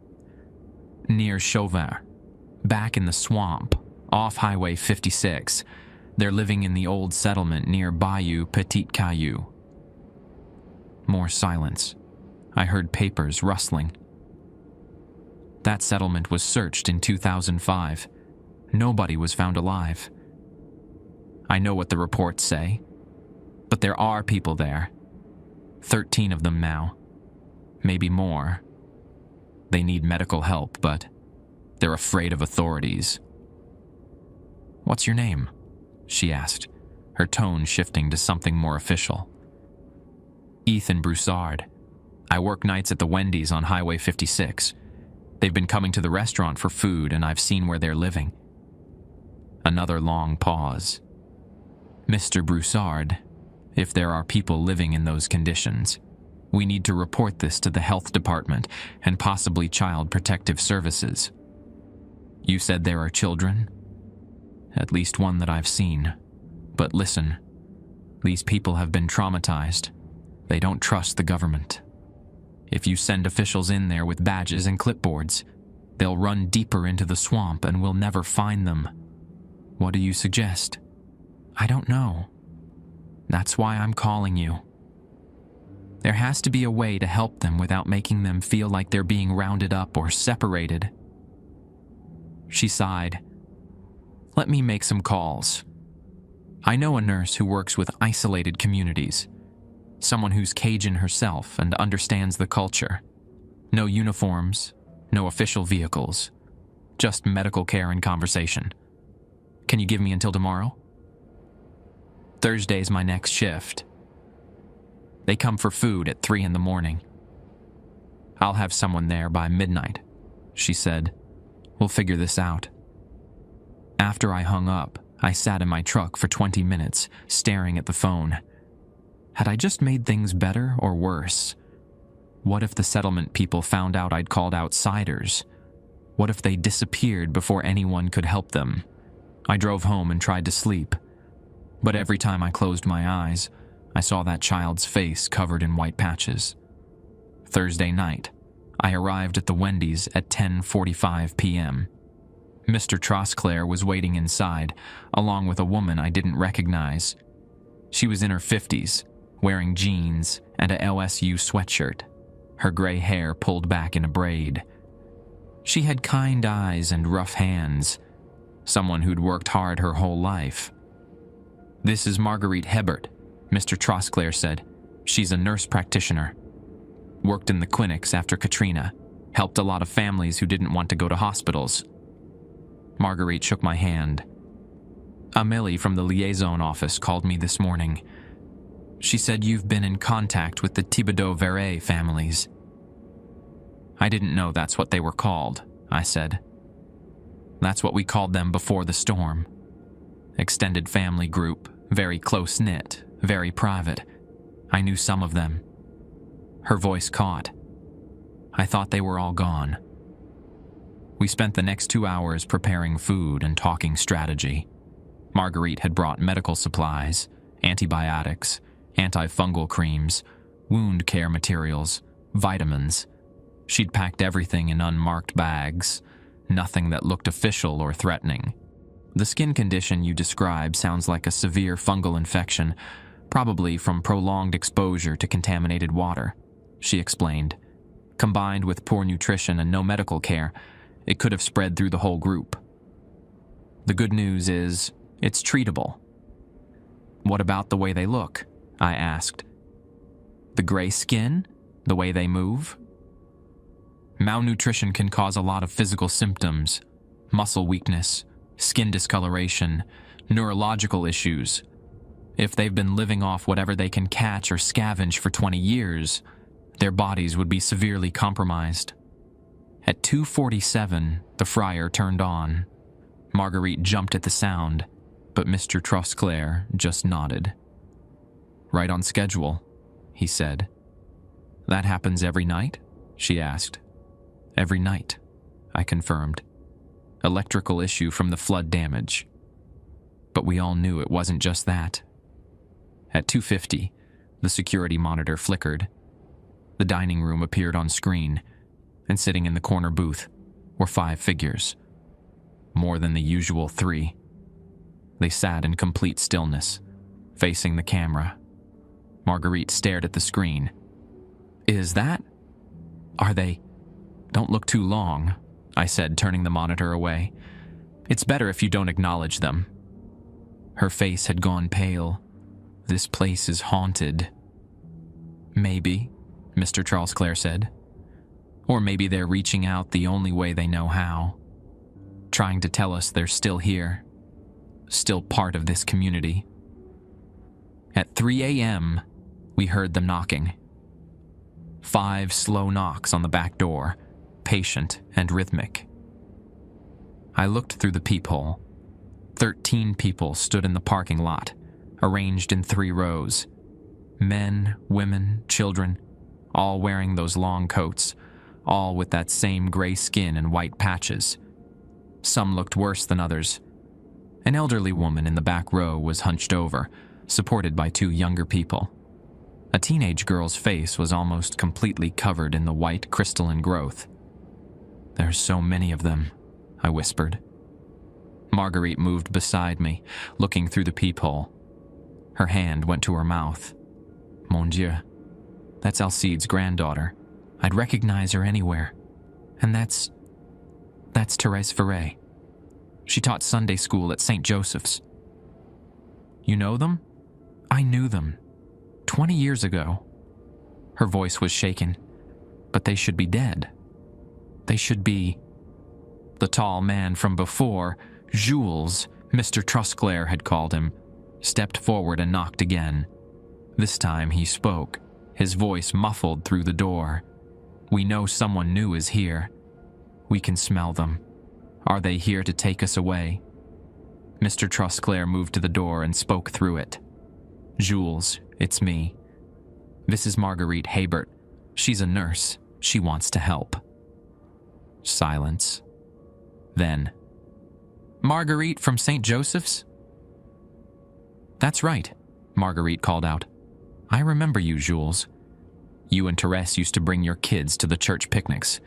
Near Chauvin, back in the swamp, off Highway 56. They're living in the old settlement near Bayou Petit Caillou. More silence. I heard papers rustling. That settlement was searched in 2005. Nobody was found alive. I know what the reports say, but there are people there. 13 of them now. Maybe more. They need medical help, but they're afraid of authorities. "What's your name?" she asked, her tone shifting to something more official. "Ethan Broussard. I work nights at the Wendy's on Highway 56. They've been coming to the restaurant for food, and I've seen where they're living." Another long pause. "Mr. Broussard, if there are people living in those conditions, we need to report this to the health department and possibly Child Protective Services. You said there are children? At least one that I've seen. But listen, these people have been traumatized. They don't trust the government. If you send officials in there with badges and clipboards, they'll run deeper into the swamp and we'll never find them. What do you suggest?" "I don't know. That's why I'm calling you. There has to be a way to help them without making them feel like they're being rounded up or separated." She sighed. "Let me make some calls. I know a nurse who works with isolated communities. Someone who's Cajun herself and understands the culture. No uniforms, no official vehicles, just medical care and conversation. Can you give me until tomorrow?" "Thursday's my next shift. They come for food at 3 in the morning. I'll have someone there by midnight," she said. "We'll figure this out." After I hung up, I sat in my truck for 20 minutes, staring at the phone. Had I just made things better or worse? What if the settlement people found out I'd called outsiders? What if they disappeared before anyone could help them? I drove home and tried to sleep. But every time I closed my eyes, I saw that child's face covered in white patches. Thursday night, I arrived at the Wendy's at 10:45 p.m. Mr. Trosclair was waiting inside, along with a woman I didn't recognize. She was in her 50s, wearing jeans and a LSU sweatshirt, her gray hair pulled back in a braid. She had kind eyes and rough hands, someone who'd worked hard her whole life. "This is Marguerite Hebert," Mr. Trosclair said. "She's a nurse practitioner. Worked in the clinics after Katrina, helped a lot of families who didn't want to go to hospitals." Marguerite shook my hand. "Amélie from the liaison office called me this morning. She said you've been in contact with the Thibodeau-Verret families." "I didn't know that's what they were called," I said. "That's what we called them before the storm. Extended family group, very close-knit, very private. I knew some of them." Her voice caught. "I thought they were all gone." We spent the next 2 hours preparing food and talking strategy. Marguerite had brought medical supplies, antibiotics, antifungal creams, wound care materials, vitamins. She'd packed everything in unmarked bags, nothing that looked official or threatening. "The skin condition you describe sounds like a severe fungal infection, probably from prolonged exposure to contaminated water," she explained. "Combined with poor nutrition and no medical care, it could have spread through the whole group. The good news is, it's treatable." "What about the way they look?" I asked. "The gray skin? The way they move?" "Malnutrition can cause a lot of physical symptoms: muscle weakness, skin discoloration, neurological issues. If they've been living off whatever they can catch or scavenge for 20 years, their bodies would be severely compromised." At 2:47, the fryer turned on. Marguerite jumped at the sound, but Mr. Trosclair just nodded. "Right on schedule," he said. "That happens every night?" she asked. "Every night," I confirmed. "Electrical issue from the flood damage." But we all knew it wasn't just that. At 2:50, the security monitor flickered. The dining room appeared on screen, and sitting in the corner booth were 5 figures. More than the usual 3. They sat in complete stillness, facing the camera. Marguerite stared at the screen. "Is that? Are they? Don't look too long," I said, turning the monitor away. "It's better if you don't acknowledge them." Her face had gone pale. "This place is haunted." "Maybe," Mr. Charles Clare said. "Or maybe they're reaching out the only way they know how. Trying to tell us they're still here. Still part of this community." At 3 a.m., we heard them knocking. 5 slow knocks on the back door, patient and rhythmic. I looked through the peephole. 13 people stood in the parking lot, arranged in 3 rows. Men, women, children, all wearing those long coats, all with that same gray skin and white patches. Some looked worse than others. An elderly woman in the back row was hunched over, supported by 2 younger people. A teenage girl's face was almost completely covered in the white crystalline growth. "There's so many of them," I whispered. Marguerite moved beside me, looking through the peephole. Her hand went to her mouth. "Mon Dieu, that's Alcide's granddaughter. I'd recognize her anywhere. And that's Thérèse Ferret. She taught Sunday school at St. Joseph's." "You know them?" "I knew them. 20 years ago." Her voice was shaken. "But they should be dead. They should be..." The tall man from before, Jules, Mr. Trusclair had called him, stepped forward and knocked again. This time he spoke, his voice muffled through the door. "We know someone new is here. We can smell them. Are they here to take us away?" Mr. Trusclair moved to the door and spoke through it. "Jules, it's me. This is Marguerite Habert. She's a nurse. She wants to help." Silence. Then, "Marguerite from St. Joseph's?" "That's right," Marguerite called out. "I remember you, Jules. You and Thérèse used to bring your kids to the church picnics.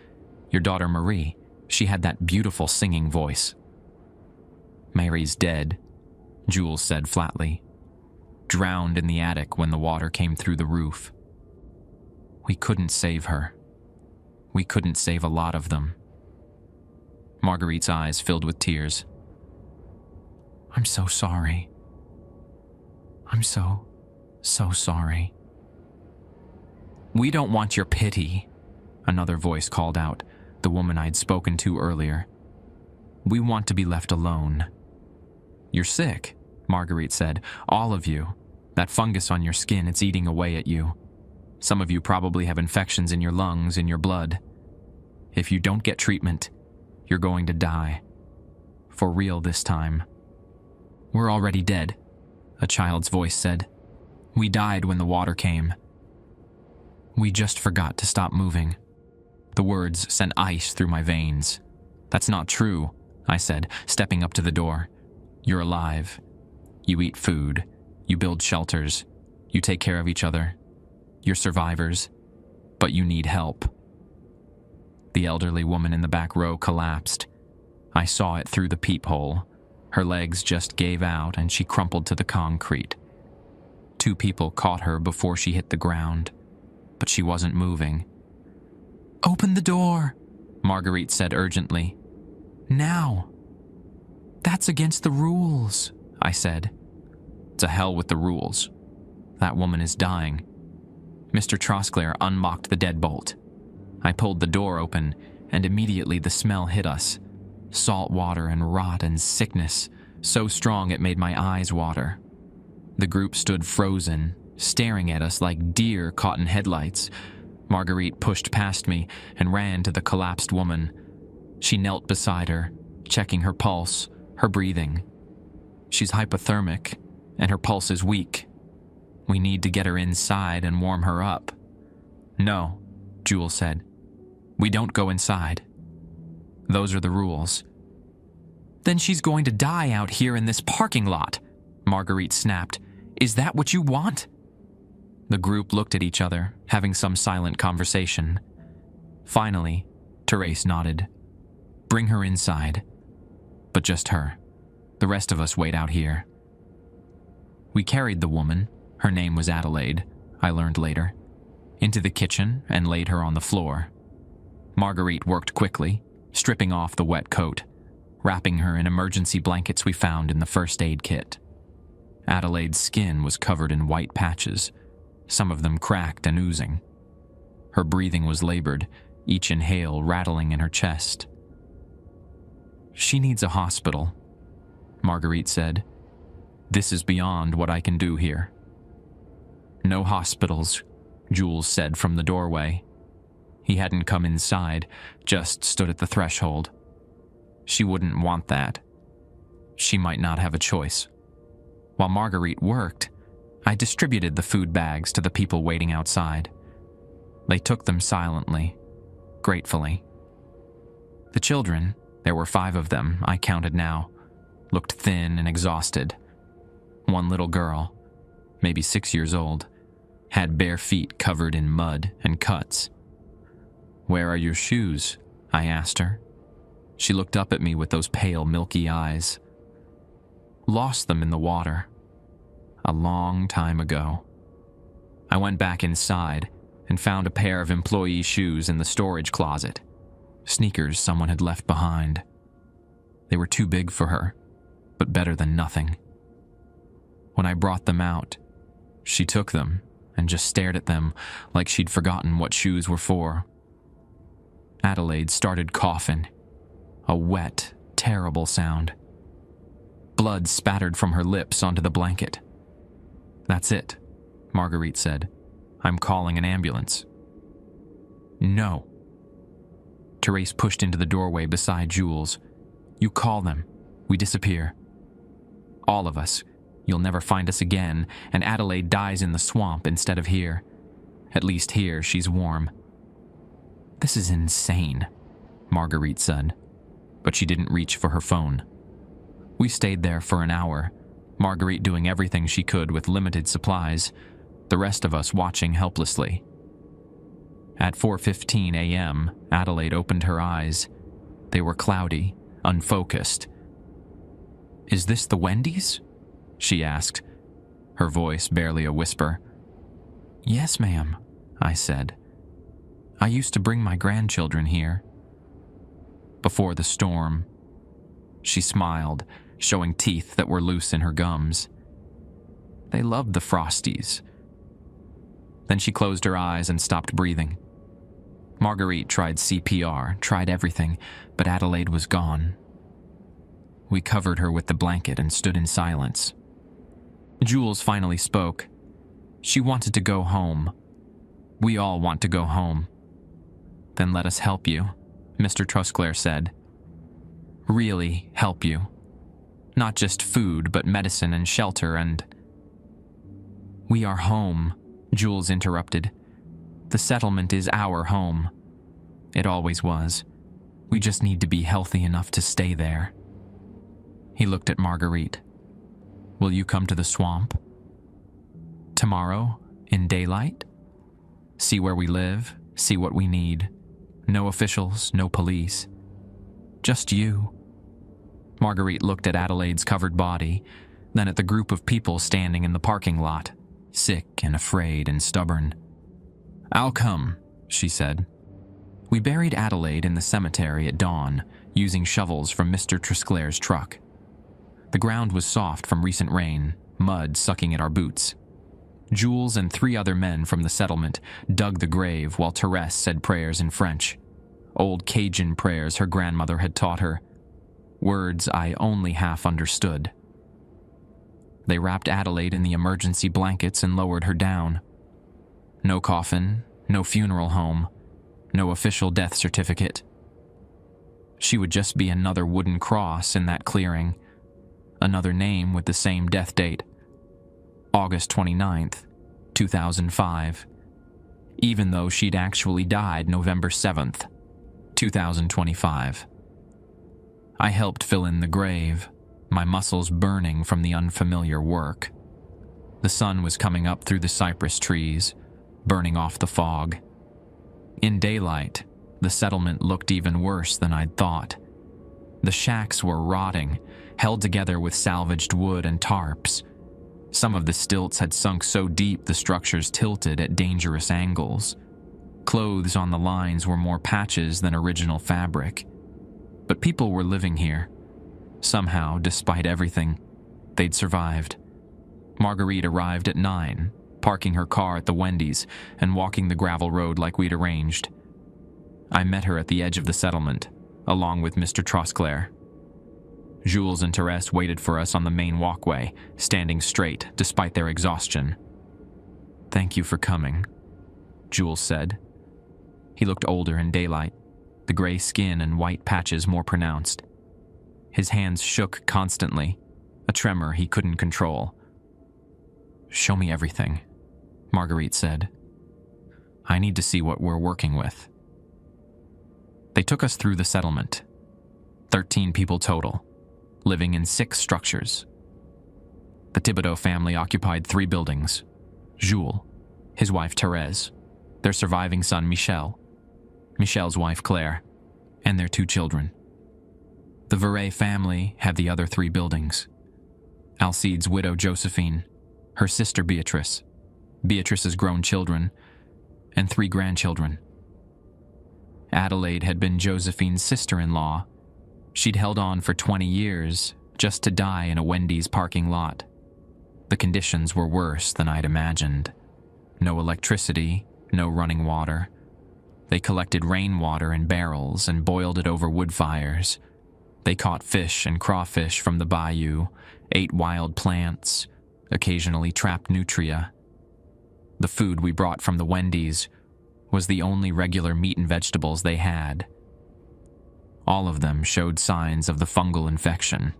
Your daughter Marie, she had that beautiful singing voice." "Mary's dead," Jules said flatly. "Drowned in the attic when the water came through the roof. We couldn't save her. We couldn't save a lot of them." Marguerite's eyes filled with tears. "I'm so sorry. I'm so sorry." "We don't want your pity," another voice called out, the woman I'd spoken to earlier. "We want to be left alone." "You're sick," Marguerite said. "All of you. That fungus on your skin, it's eating away at you. Some of you probably have infections in your lungs, in your blood. If you don't get treatment, you're going to die. For real this time." "We're already dead," a child's voice said. "We died when the water came. We just forgot to stop moving." The words sent ice through my veins. "That's not true," I said, stepping up to the door. "You're alive. You eat food. You build shelters. You take care of each other. You're survivors. But you need help." The elderly woman in the back row collapsed. I saw it through the peephole. Her legs just gave out and she crumpled to the concrete. 2 people caught her before she hit the ground, but she wasn't moving. "Open the door," Marguerite said urgently. "Now." "That's against the rules," I said. "To hell with the rules. That woman is dying." Mr. Trosclair unlocked the deadbolt. I pulled the door open, and immediately the smell hit us. Salt water and rot and sickness, so strong it made my eyes water. The group stood frozen, staring at us like deer caught in headlights. Marguerite pushed past me and ran to the collapsed woman. She knelt beside her, checking her pulse, her breathing. "She's hypothermic, and her pulse is weak. We need to get her inside and warm her up." "No," Jules said. "We don't go inside. Those are the rules." Then she's going to die out here in this parking lot, Marguerite snapped. Is that what you want? The group looked at each other, having some silent conversation. Finally, Therese nodded. Bring her inside. But just her. The rest of us wait out here. We carried the woman, her name was Adelaide, I learned later, into the kitchen and laid her on the floor. Marguerite worked quickly, stripping off the wet coat, wrapping her in emergency blankets we found in the first aid kit. Adelaide's skin was covered in white patches, some of them cracked and oozing. Her breathing was labored, each inhale rattling in her chest. She needs a hospital, Marguerite said. This is beyond what I can do here. No hospitals, Jules said from the doorway. He hadn't come inside, just stood at the threshold. She wouldn't want that. She might not have a choice. While Marguerite worked, I distributed the food bags to the people waiting outside. They took them silently, gratefully. The children, there were 5 of them, I counted now, looked thin and exhausted. One little girl, maybe 6 years old, had bare feet covered in mud and cuts. "Where are your shoes?" I asked her. She looked up at me with those pale, milky eyes. "Lost them in the water. A long time ago." I went back inside and found a pair of employee shoes in the storage closet. Sneakers someone had left behind. They were too big for her, but better than nothing. When I brought them out, she took them and just stared at them like she'd forgotten what shoes were for. Adelaide started coughing, a wet, terrible sound. Blood spattered from her lips onto the blanket. "That's it," Marguerite said. "I'm calling an ambulance." "No." Therese pushed into the doorway beside Jules. "You call them. We disappear. All of us. You'll never find us again, and Adelaide dies in the swamp instead of here. At least here she's warm." "This is insane," Marguerite said, but she didn't reach for her phone. We stayed there for an hour, Marguerite doing everything she could with limited supplies, the rest of us watching helplessly. At 4:15 a.m., Adelaide opened her eyes. They were cloudy, unfocused. "Is this the Wendy's?" she asked, her voice barely a whisper. "Yes, ma'am," I said. "I used to bring my grandchildren here." Before the storm. She smiled, showing teeth that were loose in her gums. "They loved the Frosties." Then she closed her eyes and stopped breathing. Marguerite tried CPR, tried everything, but Adelaide was gone. We covered her with the blanket and stood in silence. Jules finally spoke. She wanted to go home. "We all want to go home." "Then let us help you," Mr. Trusclair said. "Really help you. Not just food, but medicine and shelter and—" "We are home," Jules interrupted. "The settlement is our home. It always was. We just need to be healthy enough to stay there." He looked at Marguerite. "Will you come to the swamp? Tomorrow, in daylight? See where we live, see what we need. No officials, no police. Just you." Marguerite looked at Adelaide's covered body, then at the group of people standing in the parking lot, sick and afraid and stubborn. "I'll come," she said. We buried Adelaide in the cemetery at dawn, using shovels from Mr. Trusclair's truck. The ground was soft from recent rain, mud sucking at our boots. Jules and 3 other men from the settlement dug the grave while Therese said prayers in French. Old Cajun prayers her grandmother had taught her. Words I only half understood. They wrapped Adelaide in the emergency blankets and lowered her down. No coffin, no funeral home, no official death certificate. She would just be another wooden cross in that clearing, another name with the same death date. August 29th, 2005, even though she'd actually died November 7th, 2025. I helped fill in the grave, my muscles burning from the unfamiliar work. The sun was coming up through the cypress trees, burning off the fog. In daylight, the settlement looked even worse than I'd thought. The shacks were rotting, held together with salvaged wood and tarps. Some of the stilts had sunk so deep the structures tilted at dangerous angles. Clothes on the lines were more patches than original fabric. But people were living here. Somehow, despite everything, they'd survived. Marguerite arrived at 9, parking her car at the Wendy's and walking the gravel road like we'd arranged. I met her at the edge of the settlement, along with Mr. Trosclair. Jules and Therese waited for us on the main walkway, standing straight despite their exhaustion. "Thank you for coming," Jules said. He looked older in daylight, the gray skin and white patches more pronounced. His hands shook constantly, a tremor he couldn't control. "Show me everything," Marguerite said. "I need to see what we're working with." They took us through the settlement. 13 people total, living in 6 structures. The Thibodeau family occupied 3 buildings. Jules, his wife Thérèse, their surviving son Michel, Michel's wife Claire, and their 2 children. The Verret family had the other 3 buildings. Alcide's widow Josephine, her sister Beatrice, Beatrice's grown children, and 3 grandchildren. Adelaide had been Josephine's sister-in-law. She'd held on for 20 years, just to die in a Wendy's parking lot. The conditions were worse than I'd imagined. No electricity, no running water. They collected rainwater in barrels and boiled it over wood fires. They caught fish and crawfish from the bayou, ate wild plants, occasionally trapped nutria. The food we brought from the Wendy's was the only regular meat and vegetables they had. All of them showed signs of the fungal infection.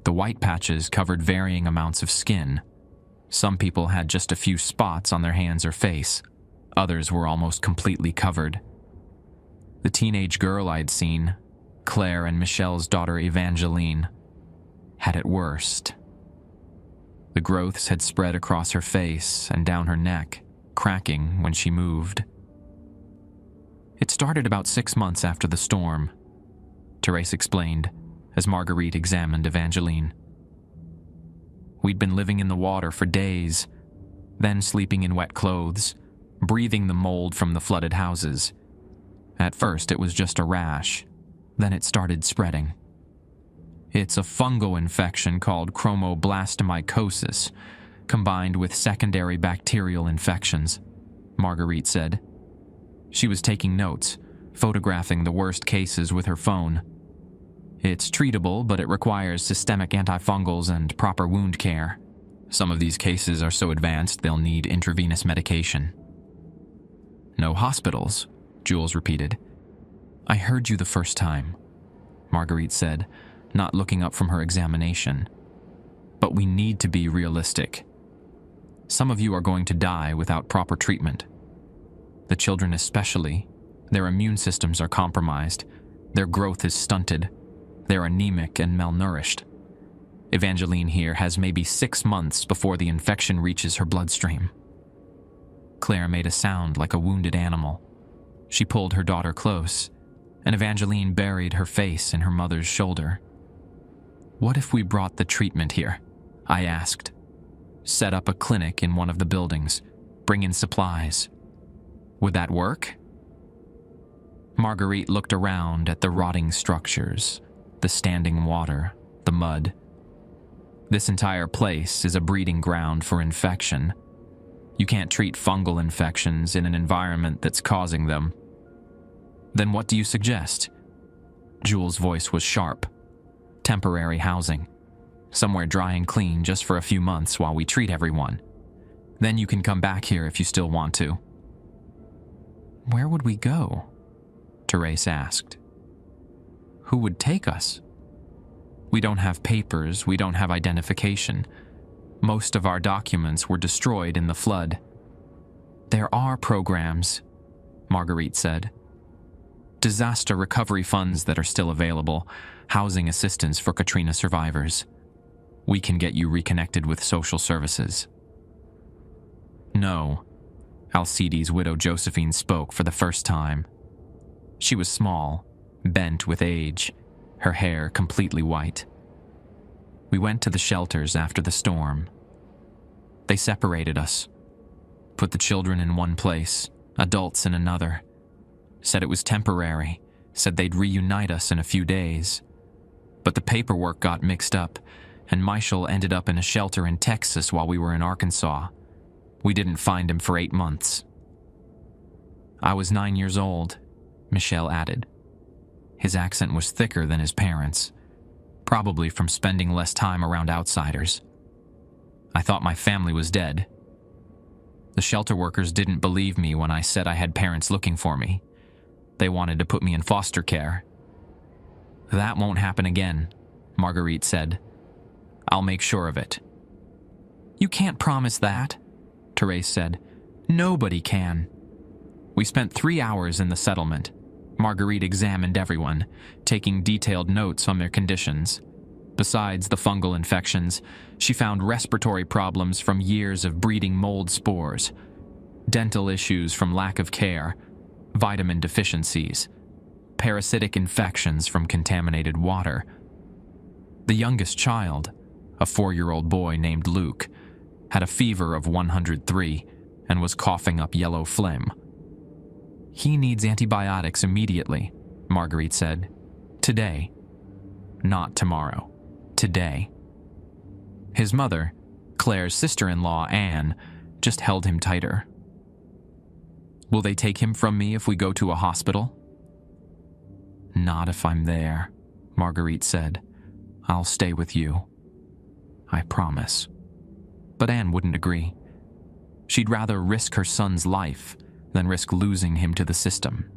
The white patches covered varying amounts of skin. Some people had just a few spots on their hands or face. Others were almost completely covered. The teenage girl I'd seen, Claire and Michel's daughter Evangeline, had it worst. The growths had spread across her face and down her neck, cracking when she moved. It started about 6 months after the storm, Therese explained as Marguerite examined Evangeline. We'd been living in the water for days, then sleeping in wet clothes, breathing the mold from the flooded houses. At first it was just a rash, then it started spreading. It's a fungal infection called chromoblastomycosis, combined with secondary bacterial infections, Marguerite said. She was taking notes, photographing the worst cases with her phone. It's treatable, but it requires systemic antifungals and proper wound care. Some of these cases are so advanced they'll need intravenous medication. "No hospitals," Jules repeated. "I heard you the first time," Marguerite said, not looking up from her examination. "But we need to be realistic. Some of you are going to die without proper treatment. The children especially, their immune systems are compromised, their growth is stunted, they're anemic and malnourished. Evangeline here has maybe 6 months before the infection reaches her bloodstream." Claire made a sound like a wounded animal. She pulled her daughter close, and Evangeline buried her face in her mother's shoulder. "What if we brought the treatment here?" I asked. "Set up a clinic in one of the buildings, bring in supplies. Would that work?" Marguerite looked around at the rotting structures, the standing water, the mud. "This entire place is a breeding ground for infection. You can't treat fungal infections in an environment that's causing them." "Then what do you suggest?" Jules' voice was sharp. "Temporary housing. Somewhere dry and clean just for a few months while we treat everyone. Then you can come back here if you still want to." "Where would we go?" Therese asked. "Who would take us? We don't have papers, we don't have identification. Most of our documents were destroyed in the flood." "There are programs," Marguerite said. disaster recovery funds that are still available, housing assistance for Katrina survivors. We can get you reconnected with social services." "No." Alcides' widow Josephine spoke for the first time. She was small, bent with age, her hair completely white. "We went to the shelters after the storm. They separated us, put the children in one place, adults in another. Said it was temporary, said they'd reunite us in a few days. But the paperwork got mixed up, and Michael ended up in a shelter in Texas while we were in Arkansas. We didn't find him for 8 months." "I was 9 years old," Michelle added. His accent was thicker than his parents', probably from spending less time around outsiders. "I thought my family was dead. The shelter workers didn't believe me when I said I had parents looking for me. They wanted to put me in foster care." "That won't happen again," Marguerite said. "I'll make sure of it." "You can't promise that," Therese said. "Nobody can." We spent 3 hours in the settlement. Marguerite examined everyone, taking detailed notes on their conditions. Besides the fungal infections, she found respiratory problems from years of breeding mold spores, dental issues from lack of care, vitamin deficiencies, parasitic infections from contaminated water. The youngest child, a 4-year-old boy named Luke, had a fever of 103 and was coughing up yellow phlegm. "He needs antibiotics immediately," Marguerite said. "Today. Not tomorrow. Today." His mother, Claire's sister-in-law, Anne, just held him tighter. "Will they take him from me if we go to a hospital?" "Not if I'm there," Marguerite said. "I'll stay with you. I promise." But Anne wouldn't agree. She'd rather risk her son's life than risk losing him to the system.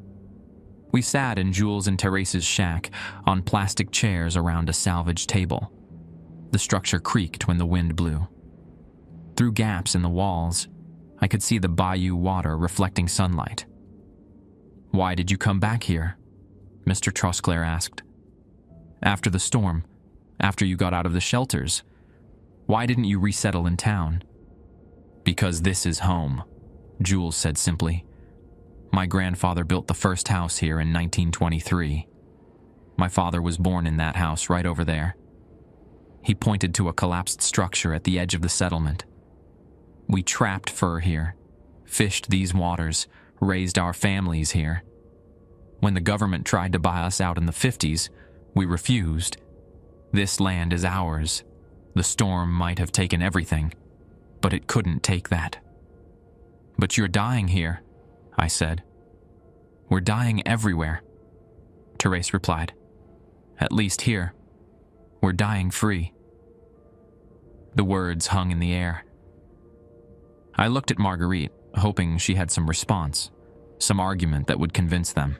We sat in Jules and Therese's shack on plastic chairs around a salvage table. The structure creaked when the wind blew. Through gaps in the walls, I could see the bayou water reflecting sunlight. "Why did you come back here?" Mr. Trosclair asked. "After the storm, after you got out of the shelters. Why didn't you resettle in town?" "Because this is home," Jules said simply. "My grandfather built the first house here in 1923. My father was born in that house right over there." He pointed to a collapsed structure at the edge of the settlement. "We trapped fur here, fished these waters, raised our families here. When the government tried to buy us out in the 50s, we refused. This land is ours. The storm might have taken everything, but it couldn't take that." "But you're dying here," I said. "We're dying everywhere," Therese replied. "At least here. We're dying free." The words hung in the air. I looked at Marguerite, hoping she had some response, some argument that would convince them.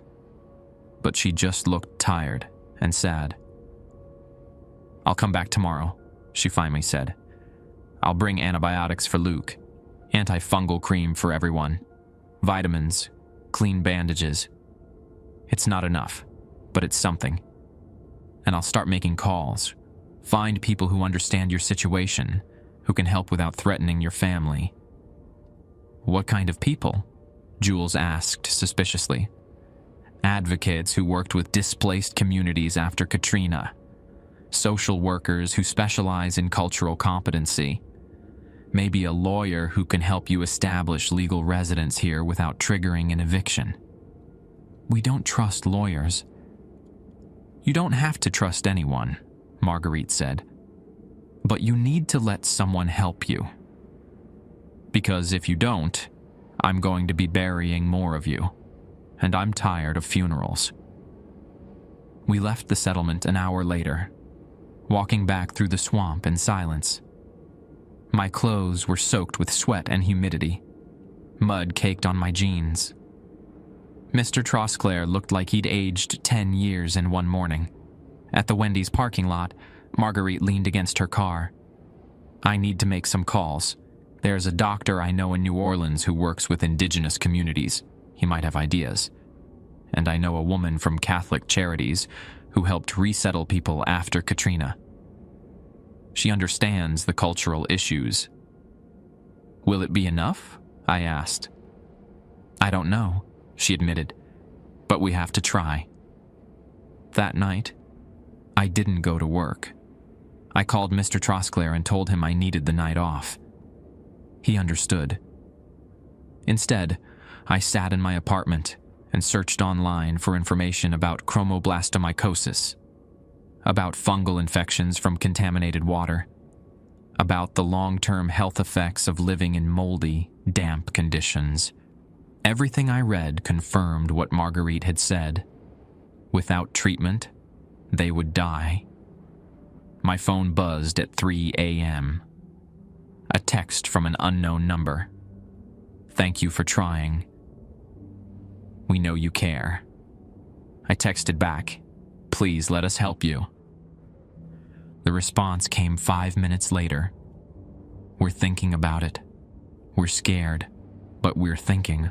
But she just looked tired and sad. "I'll come back tomorrow," she finally said. "I'll bring antibiotics for Luke, antifungal cream for everyone, vitamins, clean bandages. It's not enough, but it's something. And I'll start making calls, find people who understand your situation, who can help without threatening your family." "What kind of people?" Jules asked suspiciously. "Advocates who worked with displaced communities after Katrina. Social workers who specialize in cultural competency. Maybe a lawyer who can help you establish legal residence here without triggering an eviction." "We don't trust lawyers." "You don't have to trust anyone," Marguerite said. "But you need to let someone help you. Because if you don't, I'm going to be burying more of you, and I'm tired of funerals." We left the settlement an hour later, walking back through the swamp in silence. My clothes were soaked with sweat and humidity. Mud caked on my jeans. Mr. Trosclair looked like he'd aged 10 years in one morning. At the Wendy's parking lot, Marguerite leaned against her car. "I need to make some calls. There's a doctor I know in New Orleans who works with indigenous communities. He might have ideas. and I know a woman from Catholic Charities who helped resettle people after Katrina. She understands the cultural issues. Will it be enough? I asked. I don't know, she admitted, but we have to try. That night, I didn't go to work. I called Mr. Trosclair and told him I needed the night off. He understood. Instead, I sat in my apartment and searched online for information about chromoblastomycosis, about fungal infections from contaminated water, about the long-term health effects of living in moldy, damp conditions. Everything I read confirmed what Marguerite had said. Without treatment, they would die. My phone buzzed at 3 a.m. A text from an unknown number. Thank you for trying. We know you care. I texted back, please let us help you. The response came 5 minutes later. We're thinking about it. We're scared, but we're thinking.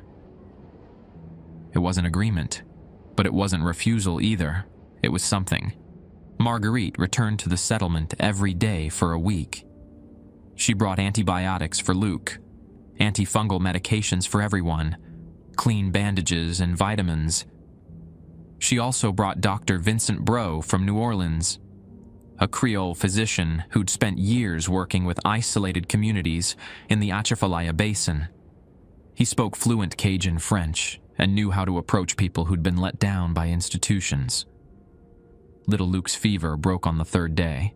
It wasn't agreement, but it wasn't refusal either. It was something. Marguerite returned to the settlement every day for a week. She brought antibiotics for Luke, antifungal medications for everyone, clean bandages and vitamins. She also brought Dr. Vincent Bro from New Orleans, a Creole physician who'd spent years working with isolated communities in the Atchafalaya Basin. He spoke fluent Cajun French and knew how to approach people who'd been let down by institutions. Little Luke's fever broke on the third day.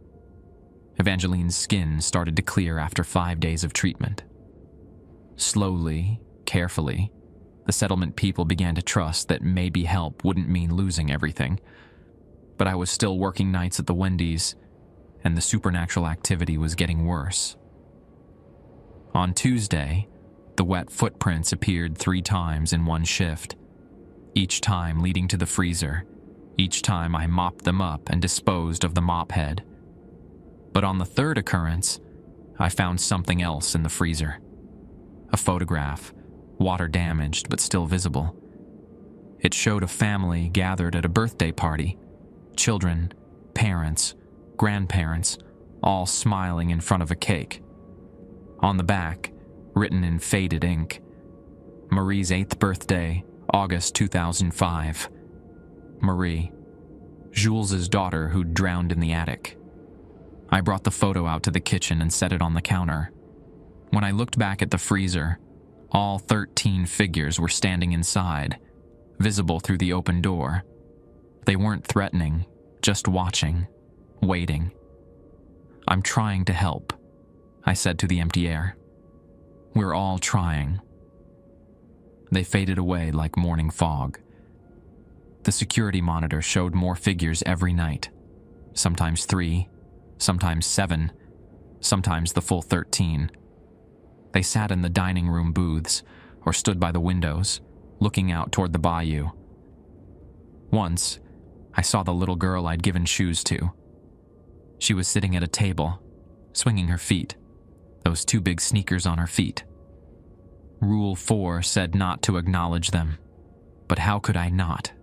Evangeline's skin started to clear after 5 days of treatment. Slowly, carefully, the settlement people began to trust that maybe help wouldn't mean losing everything. But I was still working nights at the Wendy's, and the supernatural activity was getting worse. On Tuesday, the wet footprints appeared 3 times in one shift, each time leading to the freezer. Each time I mopped them up and disposed of the mop head. But on the third occurrence, I found something else in the freezer. A photograph, water damaged but still visible. It showed a family gathered at a birthday party. Children, parents, grandparents, all smiling in front of a cake. On the back, written in faded ink, Marie's 8th birthday, August 2005. Marie, Jules' daughter who'd drowned in the attic. I brought the photo out to the kitchen and set it on the counter. When I looked back at the freezer, all 13 figures were standing inside, visible through the open door. They weren't threatening, just watching, waiting. I'm trying to help, I said to the empty air. We're all trying. They faded away like morning fog. The security monitor showed more figures every night, sometimes 3, sometimes 7, sometimes the full 13. They sat in the dining room booths or stood by the windows, looking out toward the bayou. Once, I saw the little girl I'd given shoes to. She was sitting at a table, swinging her feet, those 2 big sneakers on her feet. Rule 4 said not to acknowledge them, but how could I not?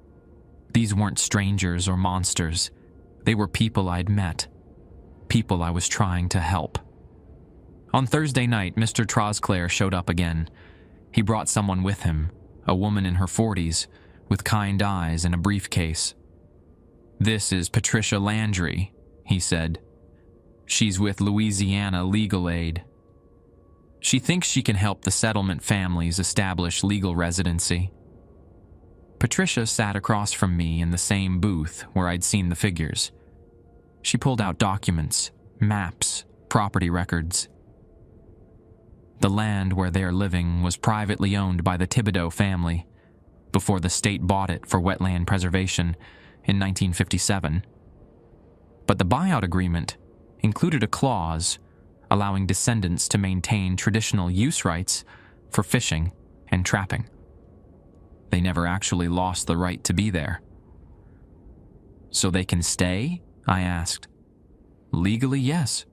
These weren't strangers or monsters. They were people I'd met, people I was trying to help. On Thursday night, Mr. Trosclair showed up again. He brought someone with him, a woman in her 40s, with kind eyes and a briefcase. This is Patricia Landry, he said. She's with Louisiana Legal Aid. She thinks she can help the settlement families establish legal residency. Patricia sat across from me in the same booth where I'd seen the figures. She pulled out documents, maps, property records. The land where they're living was privately owned by the Thibodeau family before the state bought it for wetland preservation in 1957. But the buyout agreement included a clause allowing descendants to maintain traditional use rights for fishing and trapping. They never actually lost the right to be there. So they can stay? I asked. Legally, yes,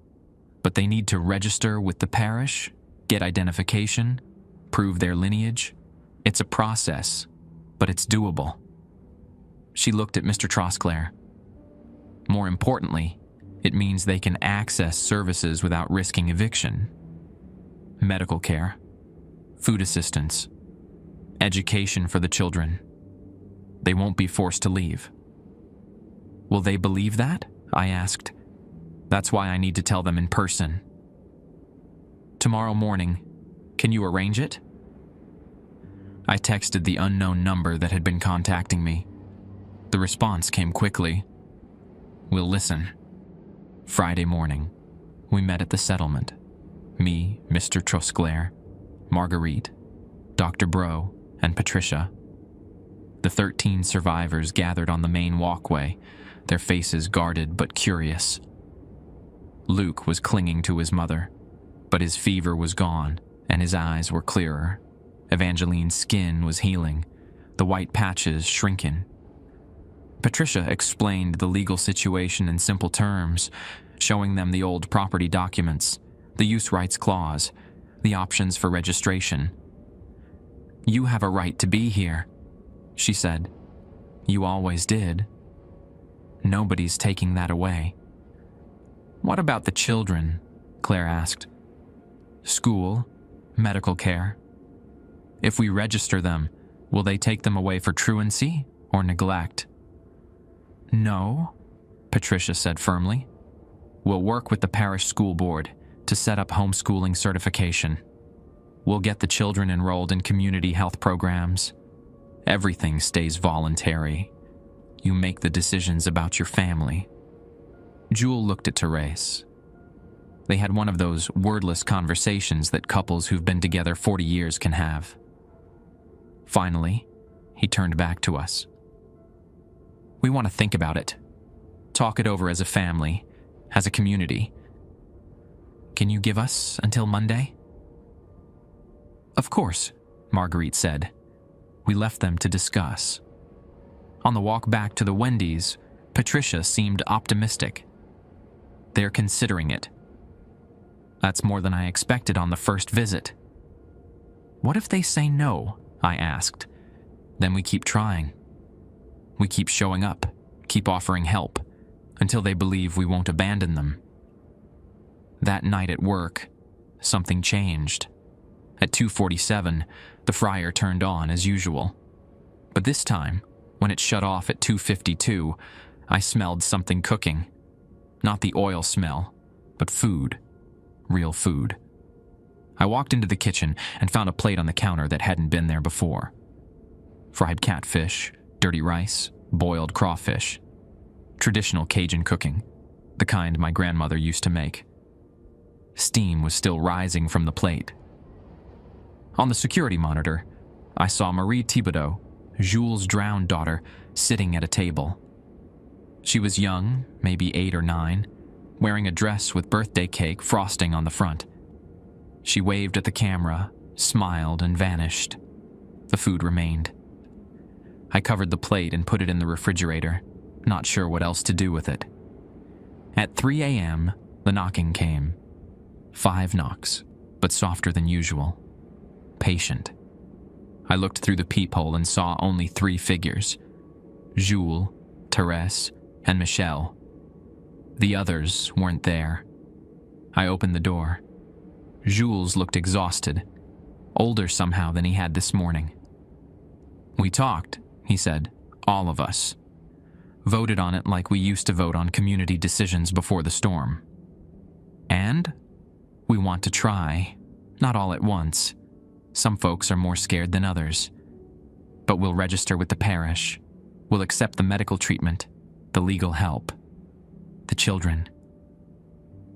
but they need to register with the parish, get identification, prove their lineage. It's a process, but it's doable. She looked at Mr. Trosclair. More importantly, it means they can access services without risking eviction. Medical care, food assistance, education for the children. They won't be forced to leave. Will they believe that? I asked. That's why I need to tell them in person. Tomorrow morning, can you arrange it? I texted the unknown number that had been contacting me. The response came quickly. We'll listen. Friday morning, we met at the settlement. Me, Mr. Trosclair, Marguerite, Dr. Bro, and Patricia. The 13 survivors gathered on the main walkway, their faces guarded but curious. Luke was clinging to his mother, but his fever was gone and his eyes were clearer. Evangeline's skin was healing, the white patches shrinking. Patricia explained the legal situation in simple terms, showing them the old property documents, the use rights clause, the options for registration. You have a right to be here, she said. You always did. Nobody's taking that away. What about the children? Claire asked. School, medical care. If we register them, will they take them away for truancy or neglect? No, Patricia said firmly. We'll work with the parish school board to set up homeschooling certification. We'll get the children enrolled in community health programs. Everything stays voluntary. You make the decisions about your family. Jewel looked at Therese. They had one of those wordless conversations that couples who've been together 40 years can have. Finally, he turned back to us. We want to think about it. Talk it over as a family, as a community. Can you give us until Monday? Of course, Marguerite said. We left them to discuss. On the walk back to the Wendy's, Patricia seemed optimistic. They're considering it. That's more than I expected on the first visit. What if they say no? I asked. Then we keep trying. We keep showing up, keep offering help, until they believe we won't abandon them. That night at work, something changed. At 2:47, the fryer turned on as usual. But this time, when it shut off at 2:52, I smelled something cooking. Not the oil smell, but food. Real food. I walked into the kitchen and found a plate on the counter that hadn't been there before. Fried catfish, dirty rice, boiled crawfish. Traditional Cajun cooking, the kind my grandmother used to make. Steam was still rising from the plate. On the security monitor, I saw Marie Thibodeau, Jules' drowned daughter, sitting at a table. She was young, maybe 8 or 9, wearing a dress with birthday cake frosting on the front. She waved at the camera, smiled, and vanished. The food remained. I covered the plate and put it in the refrigerator, not sure what else to do with it. At 3 a.m., the knocking came. 5 knocks, but softer than usual. Patient. I looked through the peephole and saw only 3 figures. Jules, Therese, and Michelle. The others weren't there. I opened the door. Jules looked exhausted, older somehow than he had this morning. We talked, he said, all of us. Voted on it like we used to vote on community decisions before the storm. And we want to try, not all at once. Some folks are more scared than others. But we'll register with the parish. We'll accept the medical treatment, the legal help. The children.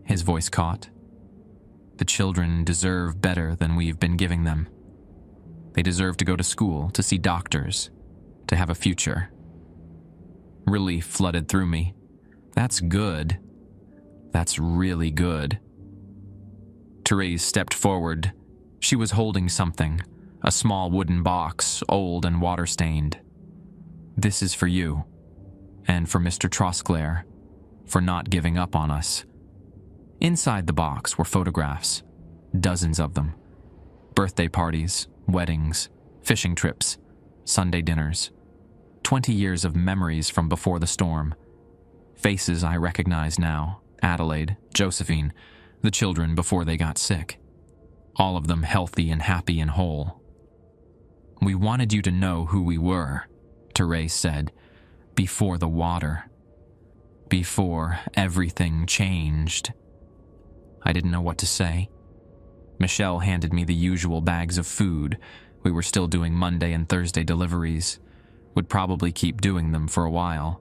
His voice caught. The children deserve better than we've been giving them. They deserve to go to school, to see doctors, to have a future. Relief flooded through me. That's good. That's really good. Therese stepped forward. She was holding something, a small wooden box, old and water-stained. This is for you, and for Mr. Trosclair, for not giving up on us. Inside the box were photographs, dozens of them. Birthday parties, weddings, fishing trips, Sunday dinners. 20 years of memories from before the storm. Faces I recognize now: Adelaide, Josephine, the children before they got sick. All of them healthy and happy and whole. "We wanted you to know who we were," Therese said, "before the water. Before everything changed." I didn't know what to say. Michelle handed me the usual bags of food. We were still doing Monday and Thursday deliveries. Would probably keep doing them for a while.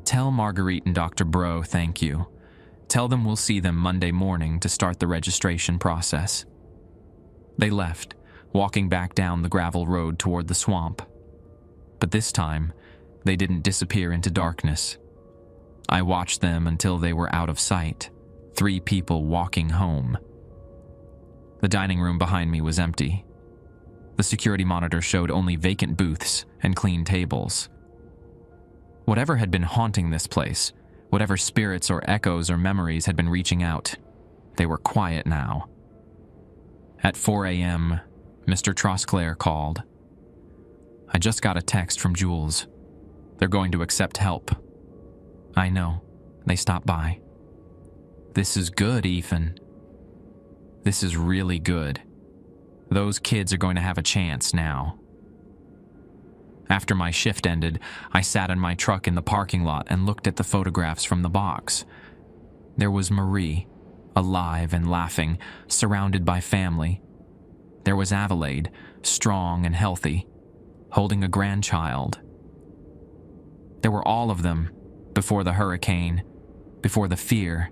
"Tell Marguerite and Dr. Bro thank you. Tell them we'll see them Monday morning to start the registration process." They left, walking back down the gravel road toward the swamp. But this time, they didn't disappear into darkness. I watched them until they were out of sight, 3 people walking home. The dining room behind me was empty. The security monitor showed only vacant booths and clean tables. Whatever had been haunting this place, whatever spirits or echoes or memories had been reaching out, they were quiet now. At 4 a.m., Mr. Trosclair called. "I just got a text from Jules. They're going to accept help." "I know. They stopped by." "This is good, Ethan. This is really good. Those kids are going to have a chance now." After my shift ended, I sat in my truck in the parking lot and looked at the photographs from the box. There was Marie, alive and laughing, surrounded by family. There was Adelaide, strong and healthy, holding a grandchild. There were all of them, before the hurricane, before the fear,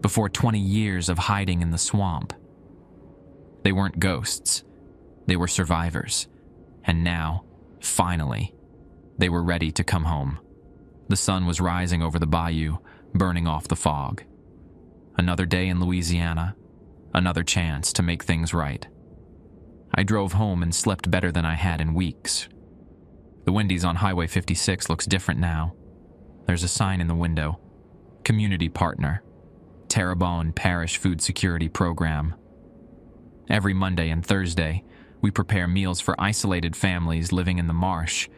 before 20 years of hiding in the swamp. They weren't ghosts. They were survivors. And now, finally, they were ready to come home. The sun was rising over the bayou, burning off the fog. Another day in Louisiana, another chance to make things right. I drove home and slept better than I had in weeks. The Wendy's on Highway 56 looks different now. There's a sign in the window: Community Partner, Terrebonne Parish Food Security Program. Every Monday and Thursday, we prepare meals for isolated families living in the marsh,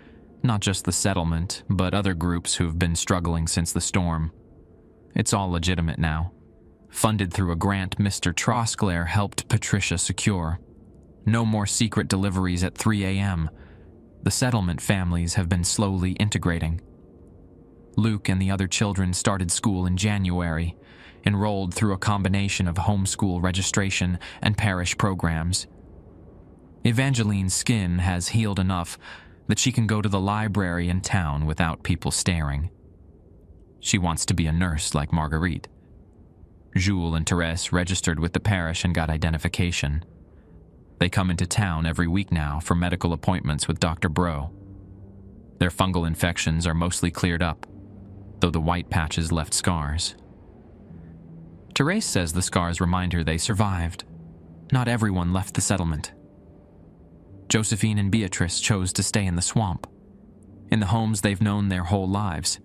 not just the settlement, but other groups who've been struggling since the storm. It's all legitimate now, funded through a grant Mr. Trosclair helped Patricia secure. No more secret deliveries at 3 a.m. The settlement families have been slowly integrating. Luke and the other children started school in January, enrolled through a combination of homeschool registration and parish programs. Evangeline's skin has healed enough that she can go to the library in town without people staring. She wants to be a nurse like Marguerite. Jules and Therese registered with the parish and got identification. They come into town every week now for medical appointments with Dr. Bro. Their fungal infections are mostly cleared up, though the white patches left scars. Therese says the scars remind her they survived. Not everyone left the settlement. Josephine and Beatrice chose to stay in the swamp, in the homes they've known their whole lives.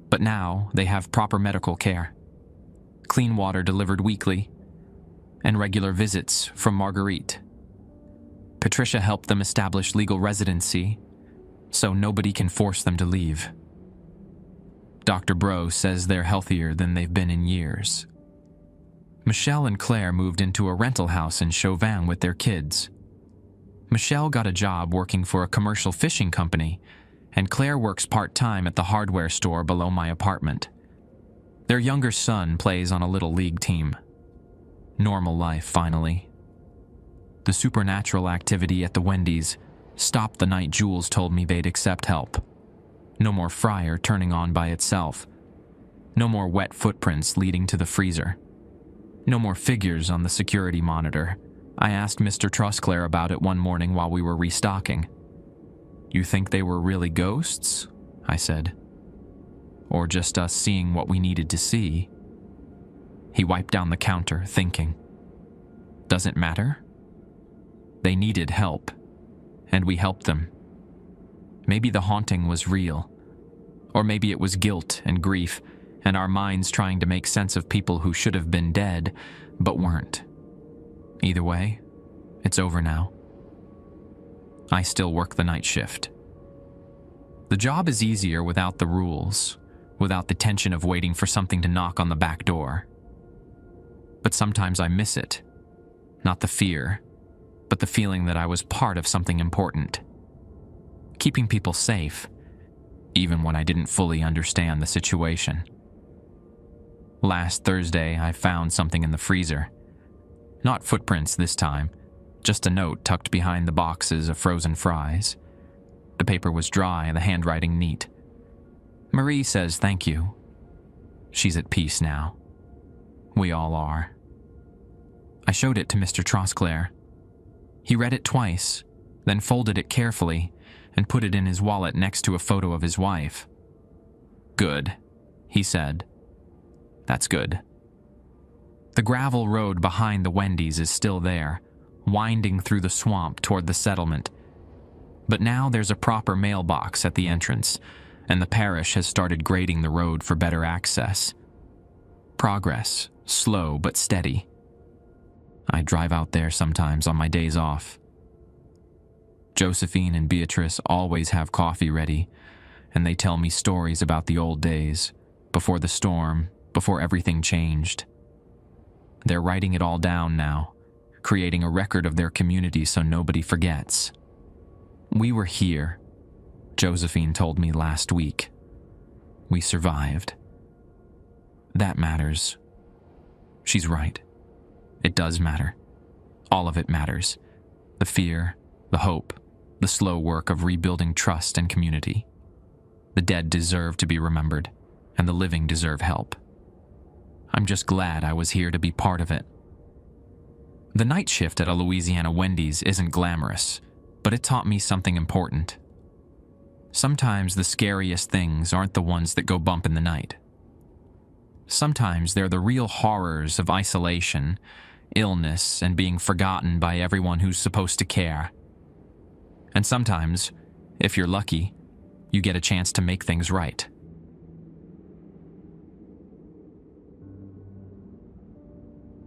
But now they have proper medical care, clean water delivered weekly, and regular visits from Marguerite. Patricia helped them establish legal residency, so nobody can force them to leave. Dr. Bro says they're healthier than they've been in years. Michelle and Claire moved into a rental house in Chauvin with their kids. Michelle got a job working for a commercial fishing company, and Claire works part-time at the hardware store below my apartment. Their younger son plays on a little league team. Normal life, finally. The supernatural activity at the Wendy's stopped the night Jules told me they'd accept help. No more fryer turning on by itself. No more wet footprints leading to the freezer. No more figures on the security monitor. I asked Mr. Trosclair about it one morning while we were restocking. "You think they were really ghosts?" I said. "Or just us seeing what we needed to see?" He wiped down the counter, thinking. Doesn't matter. They needed help, and we helped them. Maybe the haunting was real, or maybe it was guilt and grief, and our minds trying to make sense of people who should have been dead, but weren't. Either way, it's over now. I still work the night shift. The job is easier without the rules, without the tension of waiting for something to knock on the back door. But sometimes I miss it. Not the fear, but the feeling that I was part of something important. Keeping people safe, even when I didn't fully understand the situation. Last Thursday, I found something in the freezer. Not footprints this time, just a note tucked behind the boxes of frozen fries. The paper was dry and the handwriting neat. Marie says thank you. She's at peace now. We all are. I showed it to Mr. Trosclair. He read it twice, then folded it carefully and put it in his wallet next to a photo of his wife. Good, he said. That's good. The gravel road behind the Wendy's is still there, winding through the swamp toward the settlement. But now there's a proper mailbox at the entrance, and the parish has started grading the road for better access. Progress, slow but steady. I drive out there sometimes on my days off. Josephine and Beatrice always have coffee ready, and they tell me stories about the old days, before the storm, before everything changed. They're writing it all down now, creating a record of their community so nobody forgets. We were here, Josephine told me last week. We survived. That matters. She's right. It does matter. All of it matters. The fear, the hope, the slow work of rebuilding trust and community. The dead deserve to be remembered, and the living deserve help. I'm just glad I was here to be part of it. The night shift at a Louisiana Wendy's isn't glamorous, but it taught me something important. Sometimes the scariest things aren't the ones that go bump in the night. Sometimes they're the real horrors of isolation, illness, and being forgotten by everyone who's supposed to care. And sometimes, if you're lucky, you get a chance to make things right.